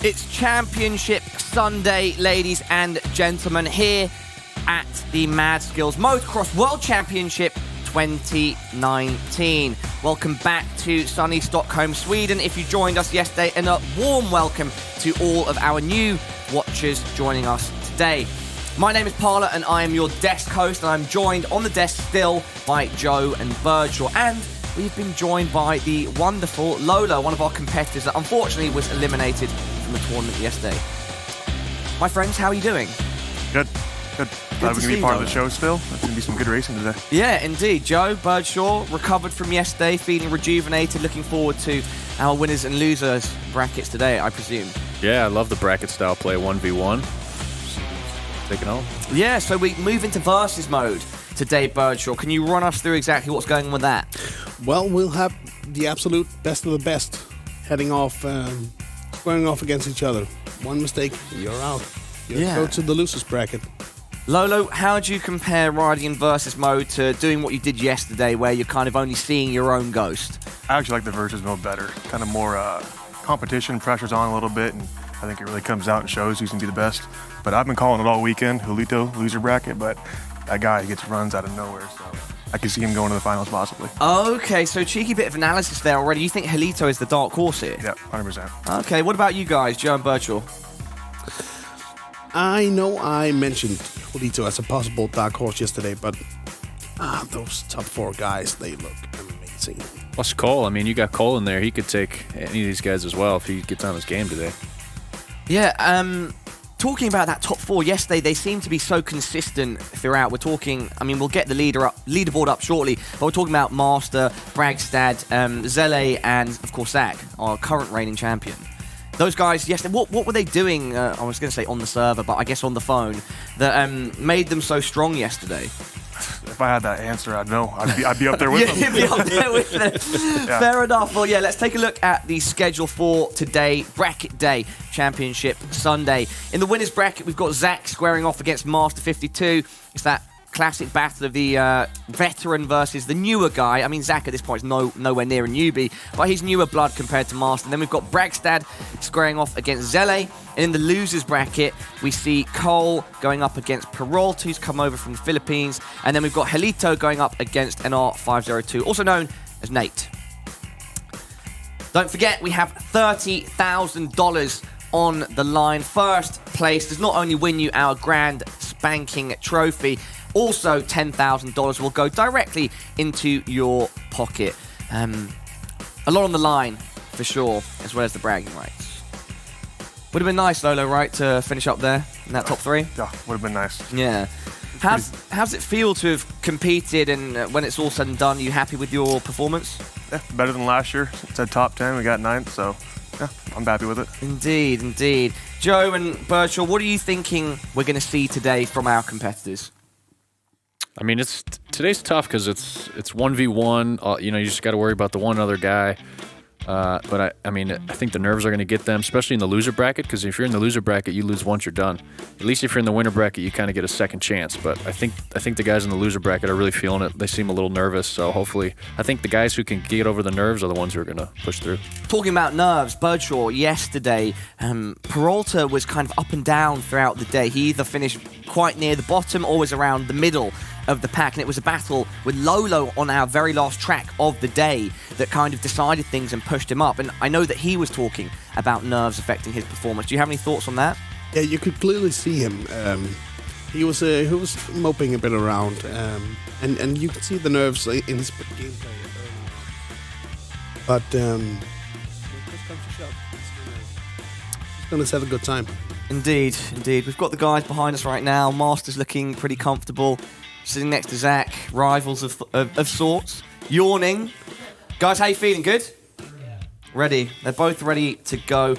It's Championship Sunday, ladies and gentlemen, here at the Mad Skills Motocross World Championship 2019. Welcome back to sunny Stockholm, Sweden. If you joined us yesterday, and a warm welcome to all of our new watchers joining us today. My name is Parla and I am your desk host, and I'm joined on the desk still by Joe and Virgil, and we've been joined by the wonderful Lola, one of our competitors that unfortunately was eliminated from the tournament yesterday. My friends, how are you doing? Good. Glad we can be part of the show still. There's going to be some good racing today. Yeah, indeed. Joe Birdshaw, recovered from yesterday, feeling rejuvenated, looking forward to our winners and losers brackets today, I presume. Yeah, I love the bracket style play, 1v1. Take it home. Yeah, so we move into versus mode today, Birdshaw. Can you run us through exactly what's going on with that? Well, we'll have the absolute best of the best heading off, squaring off against each other. One mistake, you're out. You go to the losers bracket. Lolo, how do you compare riding in versus mode to doing what you did yesterday, where you're kind of only seeing your own ghost? I actually like the versus mode better. Kind of more competition, pressure's on a little bit, and I think it really comes out and shows who's going to be the best. But I've been calling it all weekend, Julito, loser bracket, but that guy, he gets runs out of nowhere, so I can see him going to the finals possibly. Okay, so cheeky bit of analysis there already. You think Julito is the dark horse here? Yeah, 100%. Okay, what about you guys, Joe and Birdshaw? I know I mentioned Julito as a possible dark horse yesterday, but those top four guys, they look amazing. Plus Cole, I mean, you got Cole in there. He could take any of these guys as well if he gets on his game today. Yeah, talking about that top four yesterday, they seem to be so consistent throughout. We're talking, I mean, we'll get the leaderboard up shortly, but we're talking about Master, Bragstad, Zele, and of course Zach, our current reigning champion. Those guys yesterday, what were they doing, I was going to say on the server, but I guess on the phone, that made them so strong yesterday? If I had that answer, I'd know. I'd be up there with them. You'd be up there with them. Yeah. Fair enough. Well, yeah, let's take a look at the schedule for today. Bracket day, Championship Sunday. In the winners bracket, we've got Zach squaring off against Master 52. It's that classic battle of the veteran versus the newer guy. I mean, Zach at this point is nowhere near a newbie, but he's newer blood compared to Master. And then we've got Bragstad squaring off against Zele. And in the losers bracket, we see Cole going up against Peralta, who's come over from the Philippines. And then we've got Julito going up against NR502, also known as Nate. Don't forget, we have $30,000 on the line. First place does not only win you our grand spanking trophy, also $10,000 will go directly into your pocket. A lot on the line, for sure, as well as the bragging rights. Would have been nice, Lolo, right, to finish up there in that top three? Yeah, would have been nice. Yeah. How's it feel to have competed, and when it's all said and done, are you happy with your performance? Yeah, better than last year. It said top 10, we got 9th, so yeah, I'm happy with it. Indeed, indeed. Joe and Birdshaw, what are you thinking we're going to see today from our competitors? I mean, today's tough because it's 1v1. You know, you just got to worry about the one other guy. But I mean, I think the nerves are going to get them, especially in the loser bracket, because if you're in the loser bracket, you lose once you're done. At least if you're in the winner bracket, you kind of get a second chance. But I think the guys in the loser bracket are really feeling it. They seem a little nervous, so hopefully, I think the guys who can get over the nerves are the ones who are going to push through. Talking about nerves, Birdshaw, yesterday, Peralta was kind of up and down throughout the day. He either finished quite near the bottom or was around the middle of the pack, and it was a battle with Lolo on our very last track of the day that kind of decided things and pushed him up. And I know that he was talking about nerves affecting his performance. Do you have any thoughts on that? Yeah, you could clearly see him. He was moping a bit around, and you could see the nerves in his gameplay. But he's going to set a good time. Indeed, indeed. We've got the guys behind us right now. Master's looking pretty comfortable, sitting next to Zach, rivals of sorts, yawning. Guys, how you feeling? Good? Ready. They're both ready to go.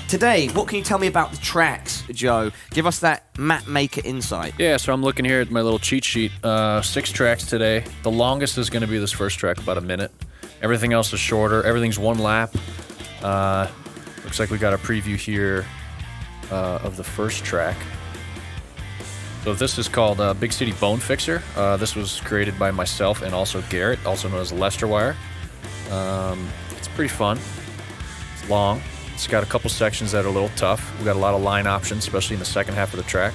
Today, what can you tell me about the tracks, Joe? Give us that map maker insight. Yeah, so I'm looking here at my little cheat sheet. 6 tracks today. The longest is going to be this first track, about a minute. Everything else is shorter. Everything's 1 lap. Looks like we got a preview here of the first track. So this is called Big City Bone Fixer. This was created by myself and also Garrett, also known as Lester Wire. It's pretty fun. It's long. It's got a couple sections that are a little tough. We got a lot of line options, especially in the second half of the track.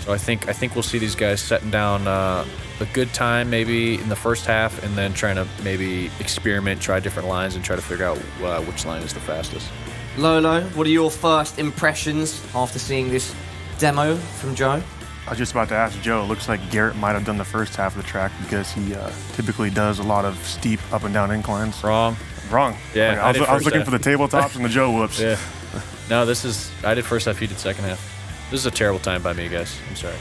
So I think we'll see these guys setting down a good time maybe in the first half, and then trying to maybe experiment, try different lines, and try to figure out which line is the fastest. Lolo, what are your first impressions after seeing this demo from Joe? I was just about to ask Joe. It looks like Garrett might have done the first half of the track because he typically does a lot of steep up and down inclines. Wrong. Yeah, like, I was looking half. for the tabletops and the Joe whoops. Yeah. No, I did first half, you did second half. This is a terrible time by me, guys. I'm sorry.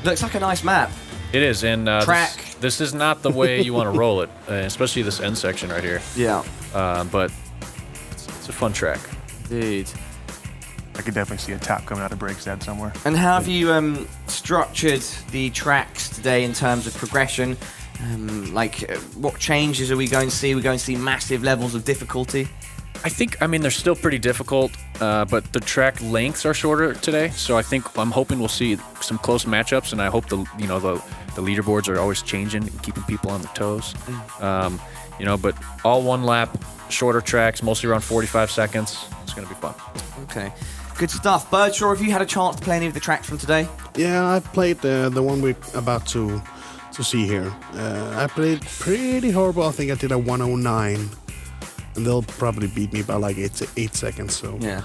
Looks like a nice map. It is, and track. This is not the way you want to roll it, especially this end section right here. Yeah. But it's a fun track. Dude. I could definitely see a tap coming out of Brake's head somewhere. And how have you structured the tracks today in terms of progression? What changes are we going to see? We're going to see massive levels of difficulty. I mean, they're still pretty difficult, but the track lengths are shorter today. So I'm hoping we'll see some close matchups, and I hope the leaderboards are always changing and keeping people on their toes. But all one lap, shorter tracks, mostly around 45 seconds. It's going to be fun. Okay. Good stuff. Birdshaw, have you had a chance to play any of the tracks from today? Yeah, I've played the one we're about to see here. I played pretty horrible. I think I did a 109. And they'll probably beat me by like 8 seconds. So yeah.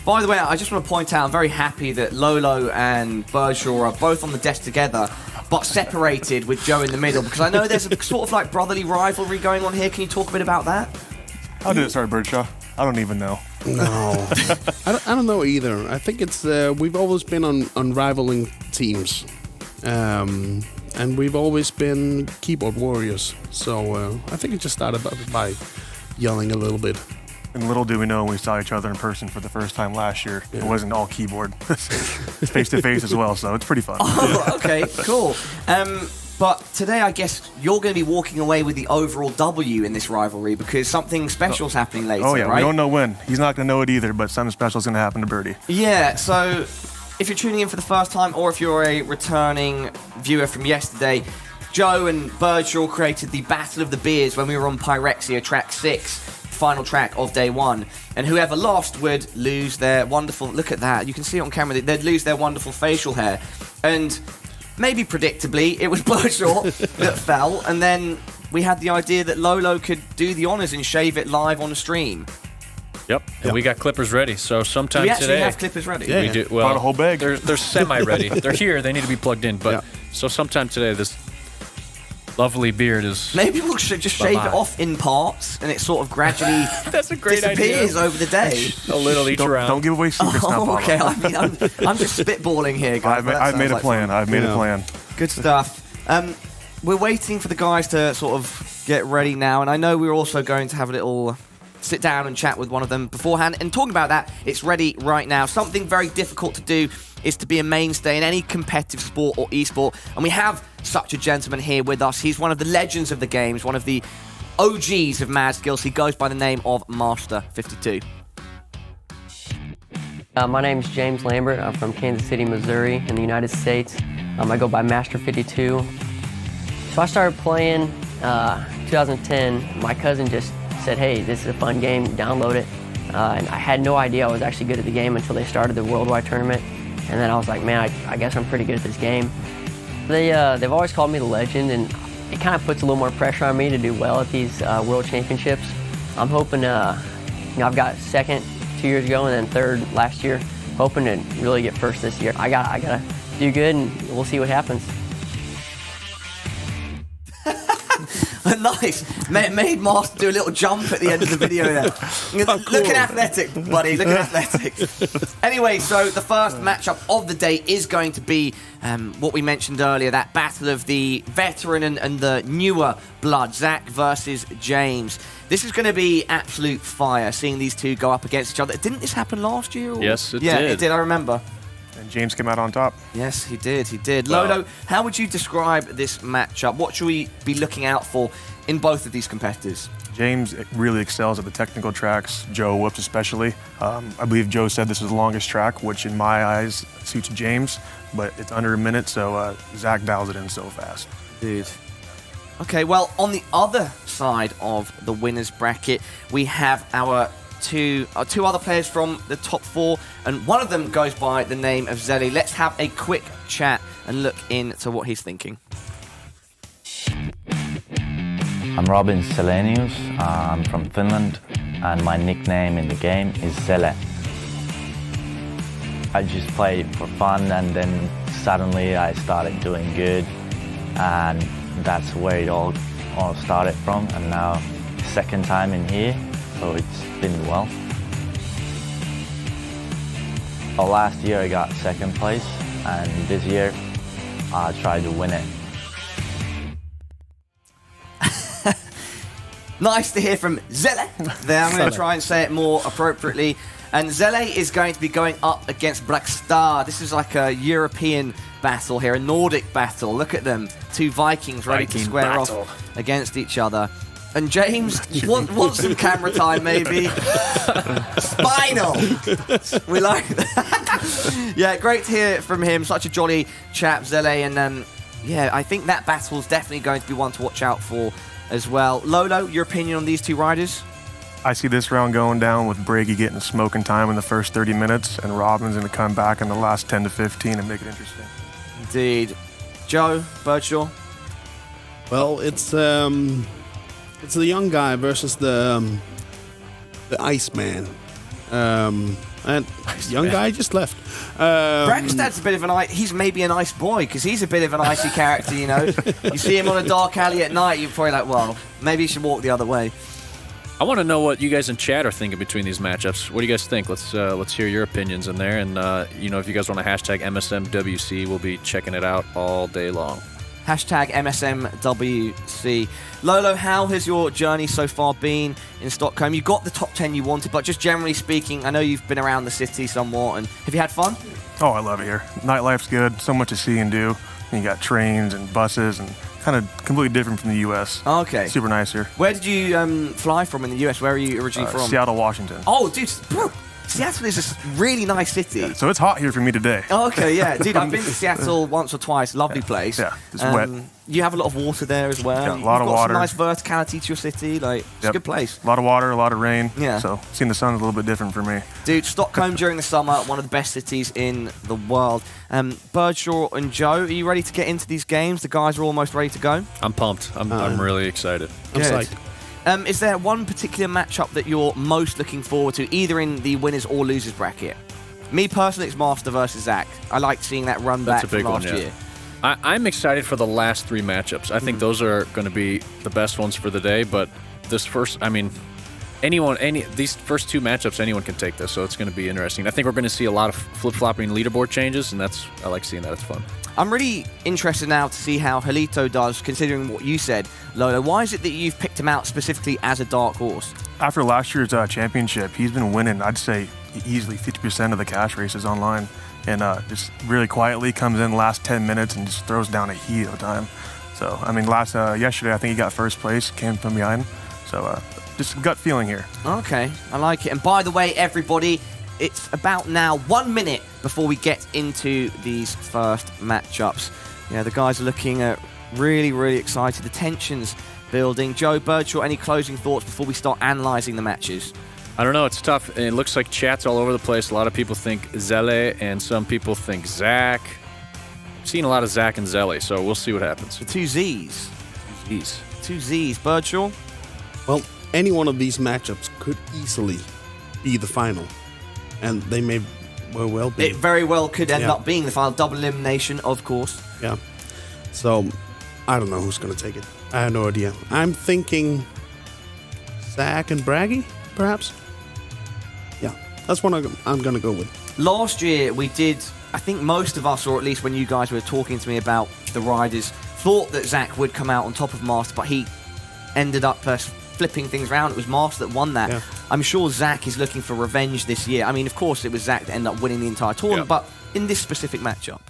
By the way, I just want to point out I'm very happy that Lolo and Birdshaw are both on the desk together, but separated with Joe in the middle, because I know there's a sort of like brotherly rivalry going on here. Can you talk a bit about that? How did it start, Birdshaw? I don't even know. No, I don't know either. I think it's we've always been on rivaling teams, and we've always been keyboard warriors. So I think it just started by yelling a little bit. And little do we know, when we saw each other in person for the first time last year, It wasn't all keyboard. Face to face as well, so it's pretty fun. Oh, okay, cool. But today, I guess you're going to be walking away with the overall W in this rivalry, because something special's happening later, Oh yeah, right? we don't know when. He's not going to know it either, but something special is going to happen to Birdie. Yeah, so if you're tuning in for the first time, or if you're a returning viewer from yesterday, Joe and Birdshaw created the Battle of the Beers when we were on Pyrexia Track 6, final track of day 1. And whoever lost would lose their wonderful... Look at that. You can see it on camera. They'd lose their wonderful facial hair. And maybe predictably, it was Birdshaw that fell. And then we had the idea that Lolo could do the honours and shave it live on the stream. Yep, and we got clippers ready. So sometime we actually today... have clippers ready. We do. Well, bought a whole bag. They're semi-ready. They're here. They need to be plugged in. But so sometime today, this lovely beard is... Maybe we'll just shave it off in parts, and it sort of gradually That's a great disappears idea. over the day. A little each round. Don't give away secrets now, Paulo. Okay, I mean, I'm just spitballing here, guys. I've made a plan. I've made a plan. Good stuff. We're waiting for the guys to sort of get ready now, and I know we're also going to have a little sit down and chat with one of them beforehand. And talking about that, it's ready right now. Something very difficult to do is to be a mainstay in any competitive sport or esport, and we have such a gentleman here with us. He's one of the legends of the games, one of the OGs of Mad Skills. He goes by the name of Master 52. My name is James Lambert. I'm from Kansas City, Missouri in the United States. I go by Master 52. So I started playing 2010. My cousin just said, hey, this is a fun game, download it. And I had no idea I was actually good at the game until they started the worldwide tournament. And then I was like, man, I guess I'm pretty good at this game. They've always called me the legend, and it kind of puts a little more pressure on me to do well at these world championships. I'm hoping, I've got second 2 years ago and then third last year. Hoping to really get first this year. I gotta do good, and we'll see what happens. Nice. Made Master do a little jump at the end of the video there. Looking athletic, buddy. Looking athletic. Anyway, so the first matchup of the day is going to be what we mentioned earlier, that battle of the veteran and the newer blood, Zach versus James. This is going to be absolute fire, seeing these two go up against each other. Didn't this happen last year? Or? Yes, it did. Yeah, it did. I remember. And James came out on top. Yes, he did. He did. Wow. Lolo, how would you describe this matchup? What should we be looking out for in both of these competitors? James really excels at the technical tracks, Joe whoops especially. I believe Joe said this is the longest track, which in my eyes suits James, but it's under a minute, so Zach dials it in so fast. Dude. Okay, well, on the other side of the winners bracket, we have our two other players from the top 4, and one of them goes by the name of Zeli. Let's have a quick chat and look into what he's thinking. I'm Robin Selenius. I'm from Finland, and my nickname in the game is Zele. I just played for fun, and then suddenly I started doing good, and that's where it all started from. And now, second time in here, so it's been well. Last year I got second place, and this year I tried to win it. Nice to hear from Zele. There, I'm going to try and say it more appropriately. And Zele is going to be going up against Black Star. This is like a European battle here, a Nordic battle. Look at them, 2 Vikings ready to square off against each other. And James, want some camera time, maybe? Spinal! We like that. Yeah, great to hear from him. Such a jolly chap, Zele. And yeah, I think that battle's definitely going to be one to watch out for as well. Lolo, your opinion on these 2 riders? I see this round going down with Brady getting smoking time in the first 30 minutes, and Robin's going to come back in the last 10 to 15 and make it interesting. Indeed. Joe, Birdshaw? Well, it's the young guy versus the Iceman. And young guy just left. Brackstad's a bit of he's maybe an ice boy, because he's a bit of an icy character, you know. You see him on a dark alley at night, you're probably like, well, maybe you should walk the other way. I want to know what you guys in chat are thinking between these matchups. What do you guys think? Let's hear your opinions in there. And, if you guys want to hashtag MSMWC, we'll be checking it out all day long. Hashtag MSMWC. Lolo, how has your journey so far been in Stockholm? You got the top 10 you wanted, but just generally speaking, I know you've been around the city somewhat, and have you had fun? Oh, I love it here. Nightlife's good, so much to see and do. And you got trains and buses, and kind of completely different from the U.S. Okay. Super nice here. Where did you fly from in the U.S.? Where are you originally from? Seattle, Washington. Oh, dude, bro. Seattle is a really nice city. Yeah, so it's hot here for me today. Oh, okay, yeah. Dude, I've been to Seattle once or twice. Lovely place. Yeah, it's wet. You have a lot of water there as well. Yeah, a lot of water. Some nice verticality to your city. It's a good place. A lot of water, a lot of rain. Yeah. So seeing the sun is a little bit different for me. Dude, Stockholm during the summer, one of the best cities in the world. Birdshaw and Joe, are you ready to get into these games? The guys are almost ready to go. I'm pumped. I'm really excited. I'm psyched. Is there one particular matchup that you're most looking forward to, either in the winners or losers bracket? Me personally, it's Master versus Zach. I like seeing that run back from last year. I'm excited for the last 3 matchups. I think those are going to be the best ones for the day. But this first, these first 2 matchups, anyone can take this, so it's going to be interesting. I think we're going to see a lot of flip-flopping leaderboard changes, and I like seeing that. It's fun. I'm really interested now to see how Helito does, considering what you said, Lolo. Why is it that you've picked him out specifically as a dark horse? After last year's championship, he's been winning, I'd say, easily 50% of the cash races online. And just really quietly comes in the last 10 minutes and just throws down a heat of the time. So, yesterday, I think he got first place, came from behind. So, just gut feeling here. Okay, I like it. And by the way, everybody, it's about now 1 minute before we get into these first matchups. Yeah, the guys are looking really, really excited. The tension's building. Joe, Birdshaw, any closing thoughts before we start analysing the matches? I don't know. It's tough. It looks like chat's all over the place. A lot of people think Zele, and some people think Zach. I've seen a lot of Zach and Zele, so we'll see what happens. The 2 Z's. 2 Z's. Birdshaw? Well, any one of these matchups could easily be the final. And they may well be. It very well could end up being the final. Double elimination, of course. Yeah. So, I don't know who's going to take it. I have no idea. I'm thinking Zach and Braggy, perhaps? Yeah, that's what I'm going to go with. Last year, we did, I think most of us, or at least when you guys were talking to me about the riders, thought that Zach would come out on top of Master, but he ended up flipping things around. It was Master that won that. Yeah. I'm sure Zach is looking for revenge this year. I mean, of course, it was Zach that ended up winning the entire tournament, but in this specific matchup,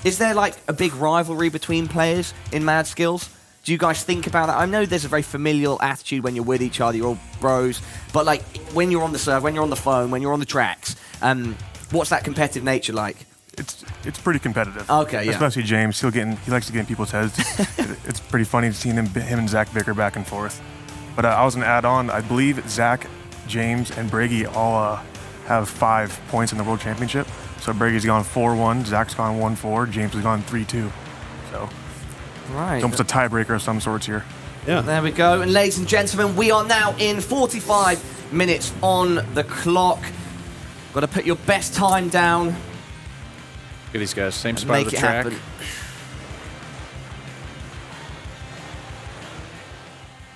is there like a big rivalry between players in Mad Skills? Do you guys think about that? I know there's a very familial attitude when you're with each other, you're all bros, but like when you're on the server, when you're on the phone, when you're on the tracks, what's that competitive nature like? It's pretty competitive. Okay, yeah. Especially James. He likes to get in people's heads. It's pretty funny seeing him and Zach bicker back and forth. But I was going to add on, I believe Zach, James, and Brady all have 5 points in the World Championship. So Brady's gone 4-1, Zach's gone 1-4, James has gone 3-2. So Right. it's almost a tiebreaker of some sorts here. Yeah. There we go. And ladies and gentlemen, we are now in 45 minutes on the clock. Got to put your best time down. Look at these guys, same and spot of make the it track. happen.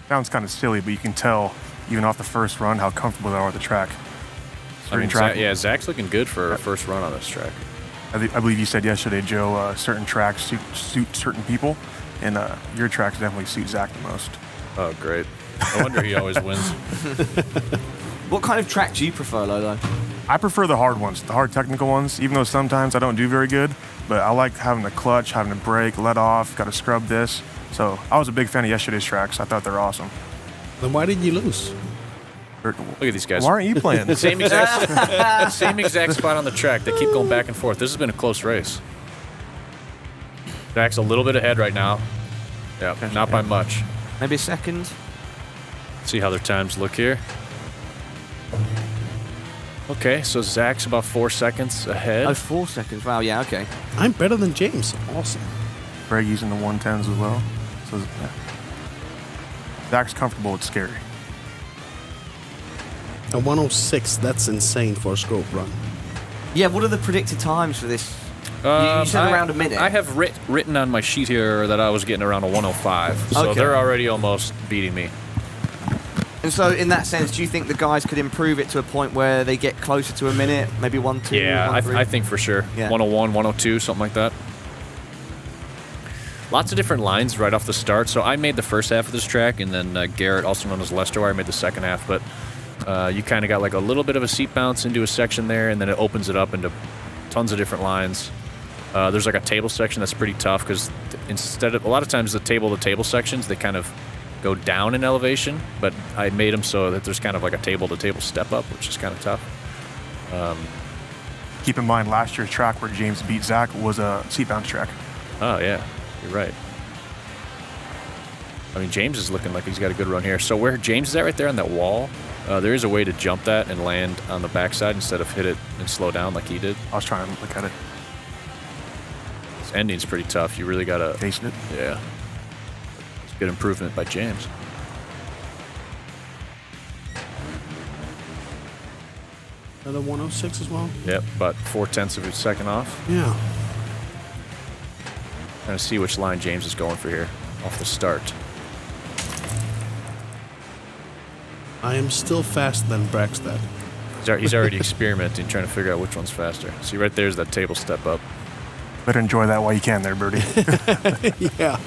Sounds kind of silly, but you can tell, even off the first run, how comfortable they are with the track. I mean, track. Zach's looking good for a first run on this track. I believe you said yesterday, Joe, certain tracks suit certain people, and your tracks definitely suit Zach the most. Oh, great. No wonder he always wins. What kind of track do you prefer, Lolo? I prefer the hard ones, the hard technical ones, even though sometimes I don't do very good, but I like having the clutch, having to brake, let off, got to scrub this. So I was a big fan of yesterday's tracks. I thought they were awesome. Then why did you lose? Look at these guys. Why aren't you playing? Same exact spot on the track. They keep going back and forth. This has been a close race. Zach's a little bit ahead right now. Yeah, not by much. Maybe a second? See how their times look here. Okay, so Zach's about 4 seconds ahead. Oh, 4 seconds. Wow, yeah, okay. I'm better than James. Awesome. Brady's in the 110s as well. So yeah. Zach's comfortable. It's scary. A 106, that's insane for a scope run. Yeah, what are the predicted times for this? You said around a minute. I have written on my sheet here that I was getting around a 105. So Okay. they're already almost beating me. And so, in that sense, do you think the guys could improve it to a point where they get closer to a minute, maybe 1-2? Yeah, 1-3? I think for sure. Yeah. 101, 102, something like that. Lots of different lines right off the start. So I made the first half of this track, and then Garrett, also known as Lester, I made the second half. But you kind of got like a little bit of a seat bounce into a section there, and then it opens it up into tons of different lines. There's like a table section that's pretty tough because a lot of times the table-to-table sections, they kind of go down in elevation, but I made them so that there's kind of like a table-to-table step up, which is kind of tough. Keep in mind, last year's track where James beat Zach was a seat bounce track. Oh, yeah. You're right. I mean, James is looking like he's got a good run here. So where James is at right there on that wall, there is a way to jump that and land on the backside instead of hit it and slow down like he did. I was trying to look at it. This ending's pretty tough. You really got to... Tasting it. Yeah. It's a good improvement by James. Another 106 as well? Yep, about 0.4 of a second off. Yeah. Trying to see which line James is going for here off the start. I am still faster than Braxton. He's already experimenting, trying to figure out which one's faster. See, right there's that table step up. Better enjoy that while you can there, Birdie. Yeah.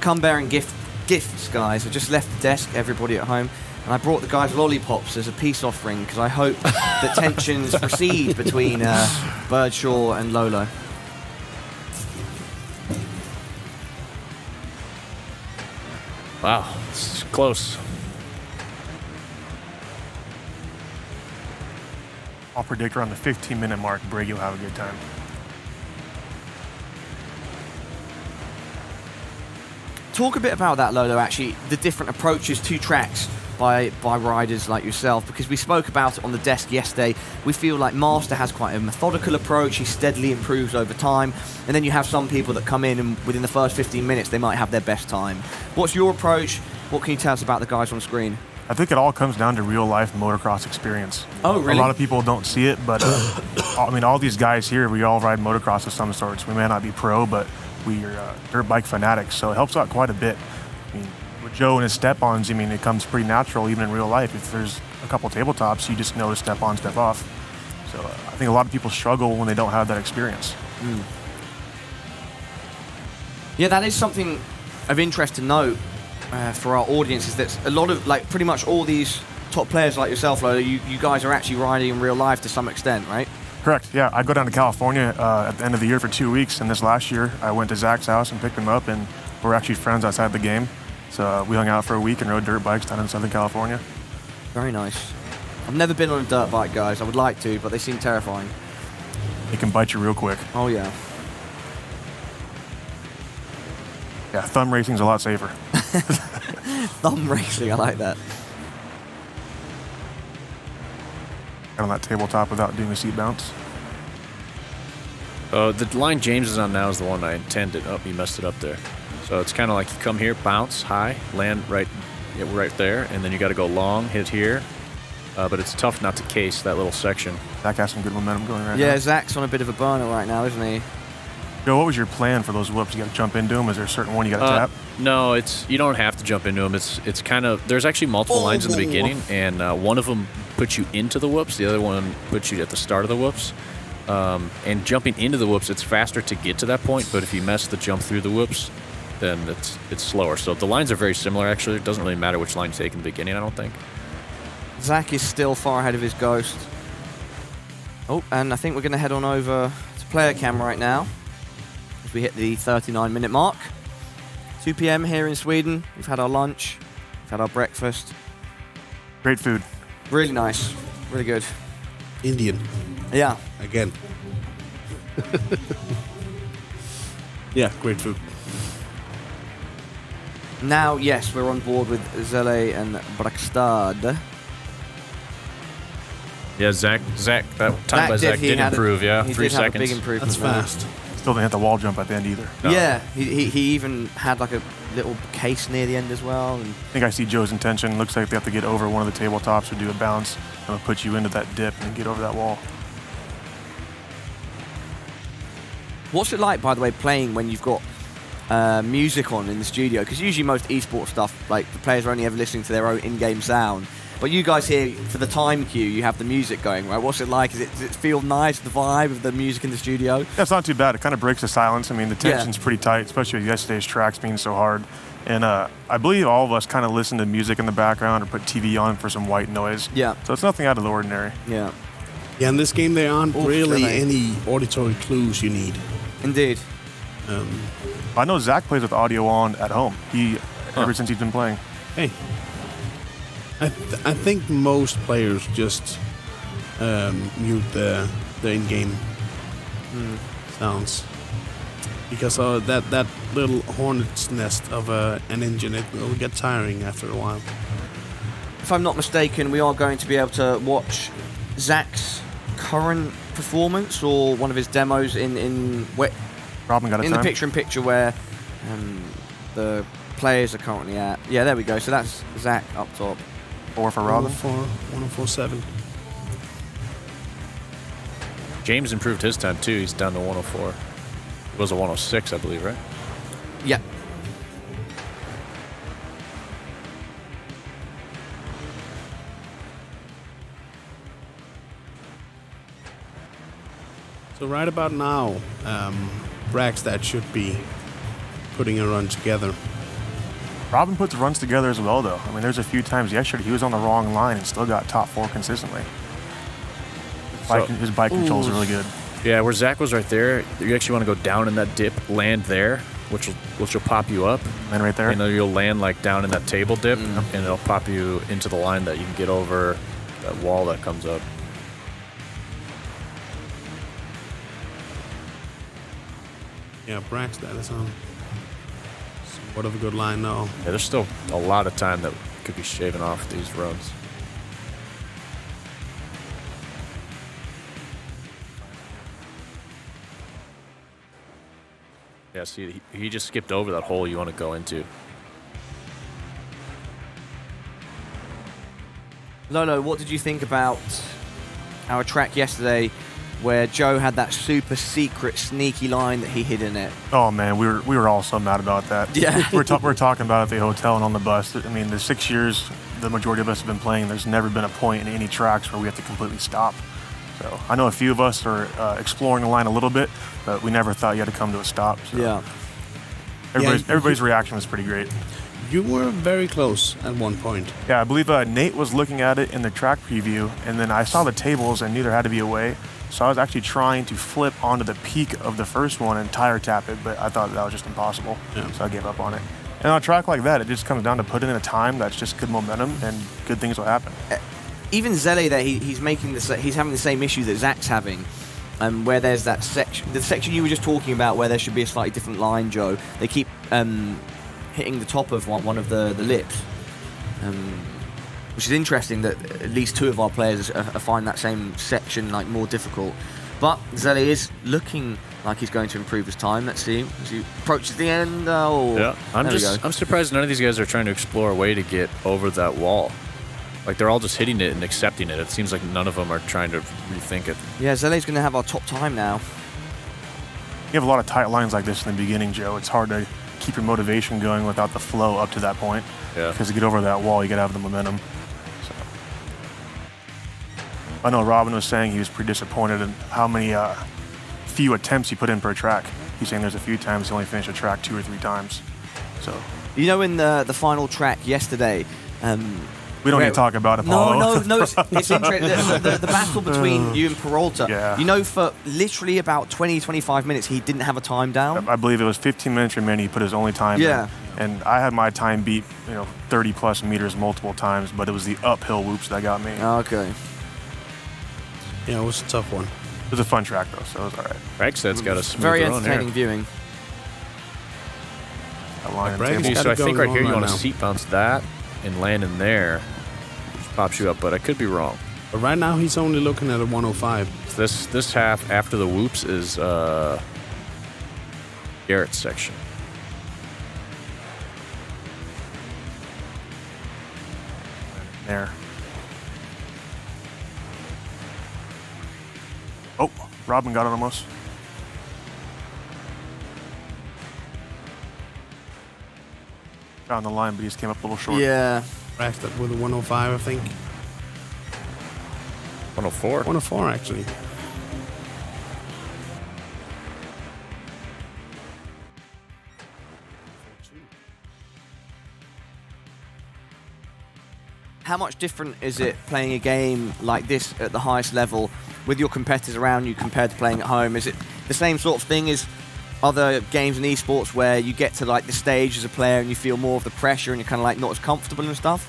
Come bearing gifts, guys. I just left the desk, everybody at home, and I brought the guys lollipops as a peace offering because I hope that tensions recede between Birdshaw and Lolo. Wow, this is close. I'll predict around the 15-minute mark, Brady will have a good time. Talk a bit about that, Lolo, actually, the different approaches to tracks by riders like yourself, because we spoke about it on the desk yesterday. We feel like Master has quite a methodical approach. He steadily improves over time. And then you have some people that come in and within the first 15 minutes, they might have their best time. What's your approach? What can you tell us about the guys on screen? I think it all comes down to real-life motocross experience. Oh, really? A lot of people don't see it, but I mean, all these guys here, we all ride motocross of some sorts. We may not be pro, but we are dirt bike fanatics, so it helps out quite a bit. I mean, with Joe and his step-ons, I mean, it comes pretty natural even in real life. If there's a couple tabletops, you just know to step on, step off. So I think a lot of people struggle when they don't have that experience. Mm. Yeah, that is something of interest to note for our audience, is that a lot of, like, pretty much all these top players like yourself, Lolo, you guys are actually riding in real life to some extent, right? Correct, yeah. I go down to California at the end of the year for 2 weeks, and this last year I went to Zach's house and picked him up, and we're actually friends outside the game. So we hung out for a week and rode dirt bikes down in Southern California. Very nice. I've never been on a dirt bike, guys. I would like to, but they seem terrifying. It can bite you real quick. Oh, yeah. Yeah, thumb racing's a lot safer. Thumb racing, I like that. On that tabletop without doing a seat bounce. The line James is on now is the one I intended. Oh, you messed it up there. So it's kind of like you come here, bounce high, land right there, and then you got to go long, hit here. But it's tough not to case that little section. Zach has some good momentum going right now. Yeah, Zach's on a bit of a burner right now, isn't he? Joe, what was your plan for those whoops? You got to jump into them? Is there a certain one you got to tap? No, you don't have to jump into them. It's kind of, there's actually multiple lines in the beginning, and one of them puts you into the whoops, the other one puts you at the start of the whoops. And jumping into the whoops, it's faster to get to that point, but if you mess the jump through the whoops, then it's slower. So the lines are very similar, actually. It doesn't really matter which line you take in the beginning, I don't think. Zach is still far ahead of his Ghost. Oh, and I think we're going to head on over to player cam right now as we hit the 39-minute mark. 2 p.m. here in Sweden. We've had our lunch. We've had our breakfast. Great food. Really nice. Really good. Indian. Yeah. Again. Yeah, great food. Now, yes, we're on board with Zelle and Brakstad. Yeah, Zach, that time by Zach did improve, yeah. He 3 did have seconds. a big improvement. That's fast. Still didn't hit the wall jump at the end either. No. Yeah, he even had like a little case near the end as well. And I think I see Joe's intention. Looks like they have to get over one of the tabletops or do a bounce. And it'll put you into that dip and get over that wall. what's it like, by the way, playing when you've got music on in the studio? Because usually most esports stuff, like the players are only ever listening to their own in-game sound. But you guys here, for the time cue, you have the music going, right? What's it like? Does it feel nice, the vibe of the music in the studio? Yeah, it's not too bad. It kind of breaks the silence. I mean, the tension's pretty tight, especially with yesterday's tracks being so hard. And I believe all of us kind of listen to music in the background or put TV on for some white noise. Yeah. So it's nothing out of the ordinary. Yeah. Yeah, in this game there aren't really really? any auditory clues you need. Indeed. I know Zach plays with audio on at home. Ever since he's been playing. Hey, I think most players just mute the in-game sounds because that little hornet's nest of an engine, it will get tiring after a while. If I'm not mistaken, we are going to be able to watch Zach's current performance or one of his demos in Robin got a the time. picture-in-picture where the players are currently at. Yeah, there we go. So that's Zach up top. 4 for Robin. 104.7. James improved his time too. He's down to 104. It was a 106, I believe, right? Yeah. So right about now, Braxstad should be putting a run together. Robin puts runs together as well, though. I mean, there's a few times yesterday he was on the wrong line and still got top 4 consistently. His bike control is really good. Yeah, where Zach was right there, you actually want to go down in that dip, land there, which will pop you up. And right there. And then you'll land like down in that table dip, and it'll pop you into the line that you can get over that wall that comes up. Yeah, Braxstad is on. What of a good line now. Yeah, there's still a lot of time that could be shaving off these runs. Yeah, see, he just skipped over that hole you want to go into. Lolo, what did you think about our track yesterday where Joe had that super secret sneaky line that he hid in it? Oh man, we were all so mad about that. Yeah. we're talking about it at the hotel and on the bus. I mean, the 6 years the majority of us have been playing, there's never been a point in any tracks where we have to completely stop. So I know a few of us are exploring the line a little bit, but we never thought you had to come to a stop. So Yeah. Everybody's reaction was pretty great. You were very close at one point. Yeah, I believe Nate was looking at it in the track preview, and then I saw the tables and knew there had to be a way. So I was actually trying to flip onto the peak of the first one and tire tap it, but I thought that was just impossible. Yeah. So I gave up on it. And on a track like that, it just comes down to putting in a time that's just good momentum, and good things will happen. Even Zelle there, he's having the same issue that Zach's having. where there's that section, the section you were just talking about, where there should be a slightly different line, Joe. They keep hitting the top of one of the lips, which is interesting that at least 2 of our players find that same section like more difficult. But Zelle is looking like he's going to improve his time. Let's see as he approaches the end. Yeah, I'm surprised none of these guys are trying to explore a way to get over that wall. Like, they're all just hitting it and accepting it. It seems like none of them are trying to rethink it. Yeah, Zelle's going to have our top time now. You have a lot of tight lines like this in the beginning, Joe. It's hard to keep your motivation going without the flow up to that point. Yeah. Because to get over that wall, you got to have the momentum. So. I know Robin was saying he was pretty disappointed in how many few attempts he put in per track. He's saying there's a few times he only finished a track 2 or 3 times. So. You know, in the final track yesterday. We don't need to talk about Apollo. No, it's interesting. The battle between you and Peralta. Yeah. You know, for literally about 20-25 minutes, he didn't have a time down. I believe it was 15 minutes remaining. He put his only time in. And I had my time beat, 30-plus meters multiple times, but it was the uphill whoops that got me. Okay. Yeah, it was a tough one. It was a fun track, though, so it was all right. Ragstad's got a smooth very run entertaining here. viewing. That line Bragg table. has So I think right here you right want to now. seat bounce that and land in there. Pops you up, but I could be wrong. But right now, he's only looking at a 105. This half after the whoops is Garrett's section. There. Oh, Robin got it almost. Found the line, but he just came up a little short. Yeah. Racked that with a 105, I think. 104. 104, actually. How much different is it playing a game like this at the highest level with your competitors around you compared to playing at home? Is it the same sort of thing as other games in esports where you get to like the stage as a player and you feel more of the pressure and you're kind of like not as comfortable and stuff?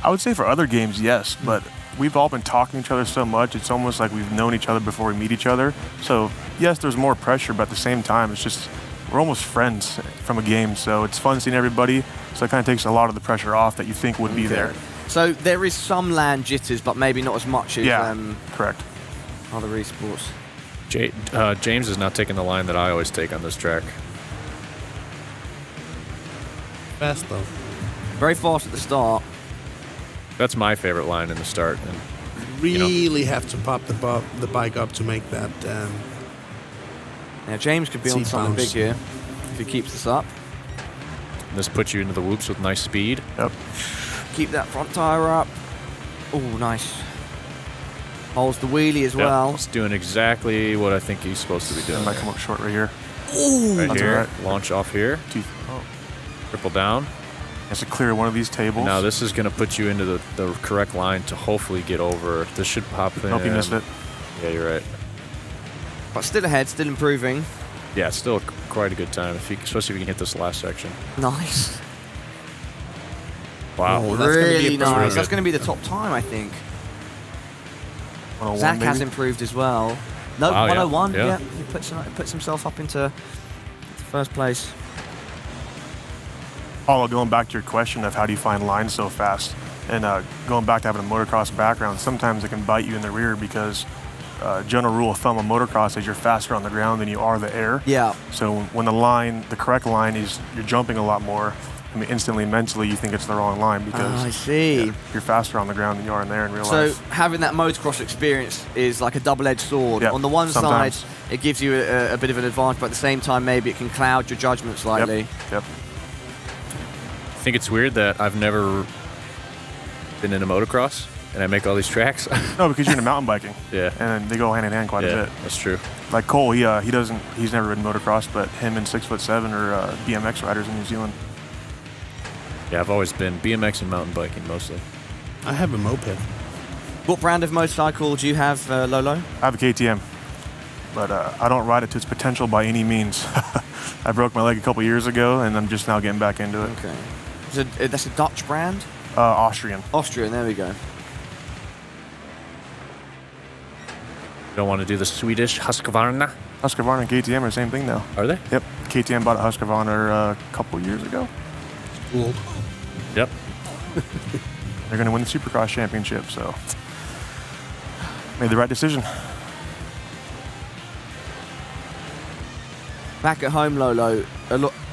I would say for other games, yes, but we've all been talking to each other so much, it's almost like we've known each other before we meet each other. So, yes, there's more pressure, but at the same time, it's just we're almost friends from a game, so it's fun seeing everybody. So it kind of takes a lot of the pressure off that you think would be there. So there is some LAN jitters, but maybe not as much as correct. other esports. James is not taking the line that I always take on this track. Fast, though. Very fast at the start. That's my favorite line in the start. And Really have to pop the bike up to make that. Now James could be on Seat something bounce. big here if he keeps this up. this puts you into the whoops with nice speed. Yep. Keep that front tire up. Oh, nice. Holds the wheelie as well. It's doing exactly what I think he's supposed to be doing. It might come up short right here. Ooh. Right That's here, all right. launch off here, triple down. Has to clear one of these tables. Now this is going to put you into the correct line to hopefully get over. This should pop in. Nope, you missed it. Yeah, you're right. But still ahead, still improving. Yeah, it's still quite a good time, especially if you can hit this last section. Nice. Wow. Oh, that's gonna be Really a nice. problem. That's going to be the top time, I think. 101 Zach maybe? has improved as well. No, Wow, yeah. 101. Yeah. Yeah, he puts himself up into first place. Paulo, going back to your question of how do you find lines so fast, and going back to having a motocross background, sometimes it can bite you in the rear because general rule of thumb of motocross is you're faster on the ground than you are the air. Yeah. So when the correct line is you're jumping a lot more, I mean, instantly, mentally, you think it's the wrong line because I see. you're faster on the ground than you are in there in real So life. having that motocross experience is like a double-edged sword. Yep, On the one sometimes. side, it gives you a bit of an advantage, but at the same time, maybe it can cloud your judgment slightly. Yep. I think it's weird that I've never been into motocross and I make all these tracks. No, because you're into mountain biking. Yeah. And they go hand in hand quite a Yeah, bit. that's true. Like Cole, he's never ridden motocross, but him and 6'7" are BMX riders in New Zealand. Yeah, I've always been BMX and mountain biking mostly. I have a moped. What brand of motorcycle do you have, Lolo? I have a KTM, but I don't ride it to its potential by any means. I broke my leg a couple years ago, and I'm just now getting back into it. Okay. That's a Dutch brand? Austrian. Austrian, there we go. Don't want to do the Swedish Husqvarna? Husqvarna and KTM are the same thing now. Are they? Yep. KTM bought a Husqvarna a couple years ago. Cool. Yep. They're going to win the Supercross championship, so made the right decision. Back at home, Lolo,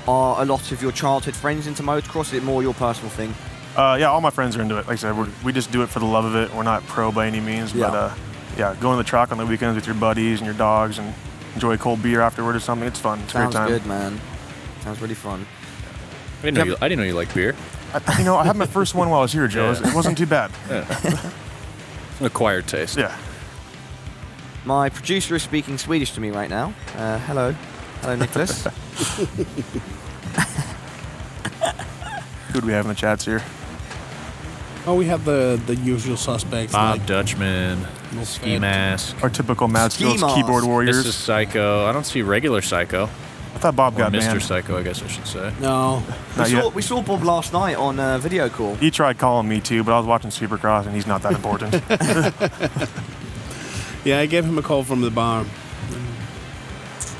are a lot of your childhood friends into motocross? Is it more your personal thing? Yeah, all my friends are into it. Like I said, we just do it for the love of it. We're not pro by any means, Yeah. but yeah, going to the track on the weekends with your buddies and your dogs and enjoy a cold beer afterward or something. It's fun. It's a Sounds great time. good, man. Sounds really fun. I didn't know you like beer. I had my first one while I was here, Joe. Yeah. It wasn't too bad. Yeah. An acquired taste. Yeah. My producer is speaking Swedish to me right now. Hello. Hello, Nicholas. Who do we have in the chats here? Oh, we have the usual suspects. Bob like Dutchman, Ski Mask. Our typical Mad Ski Skills Mask. keyboard warriors. Mrs. Psycho. I don't see regular Psycho. I thought Bob Or got Mr. banned. Psycho, I guess I should say. No. Not yet. We saw Bob last night on video call. He tried calling me too, but I was watching Supercross and he's not that important. Yeah, I gave him a call from the bar.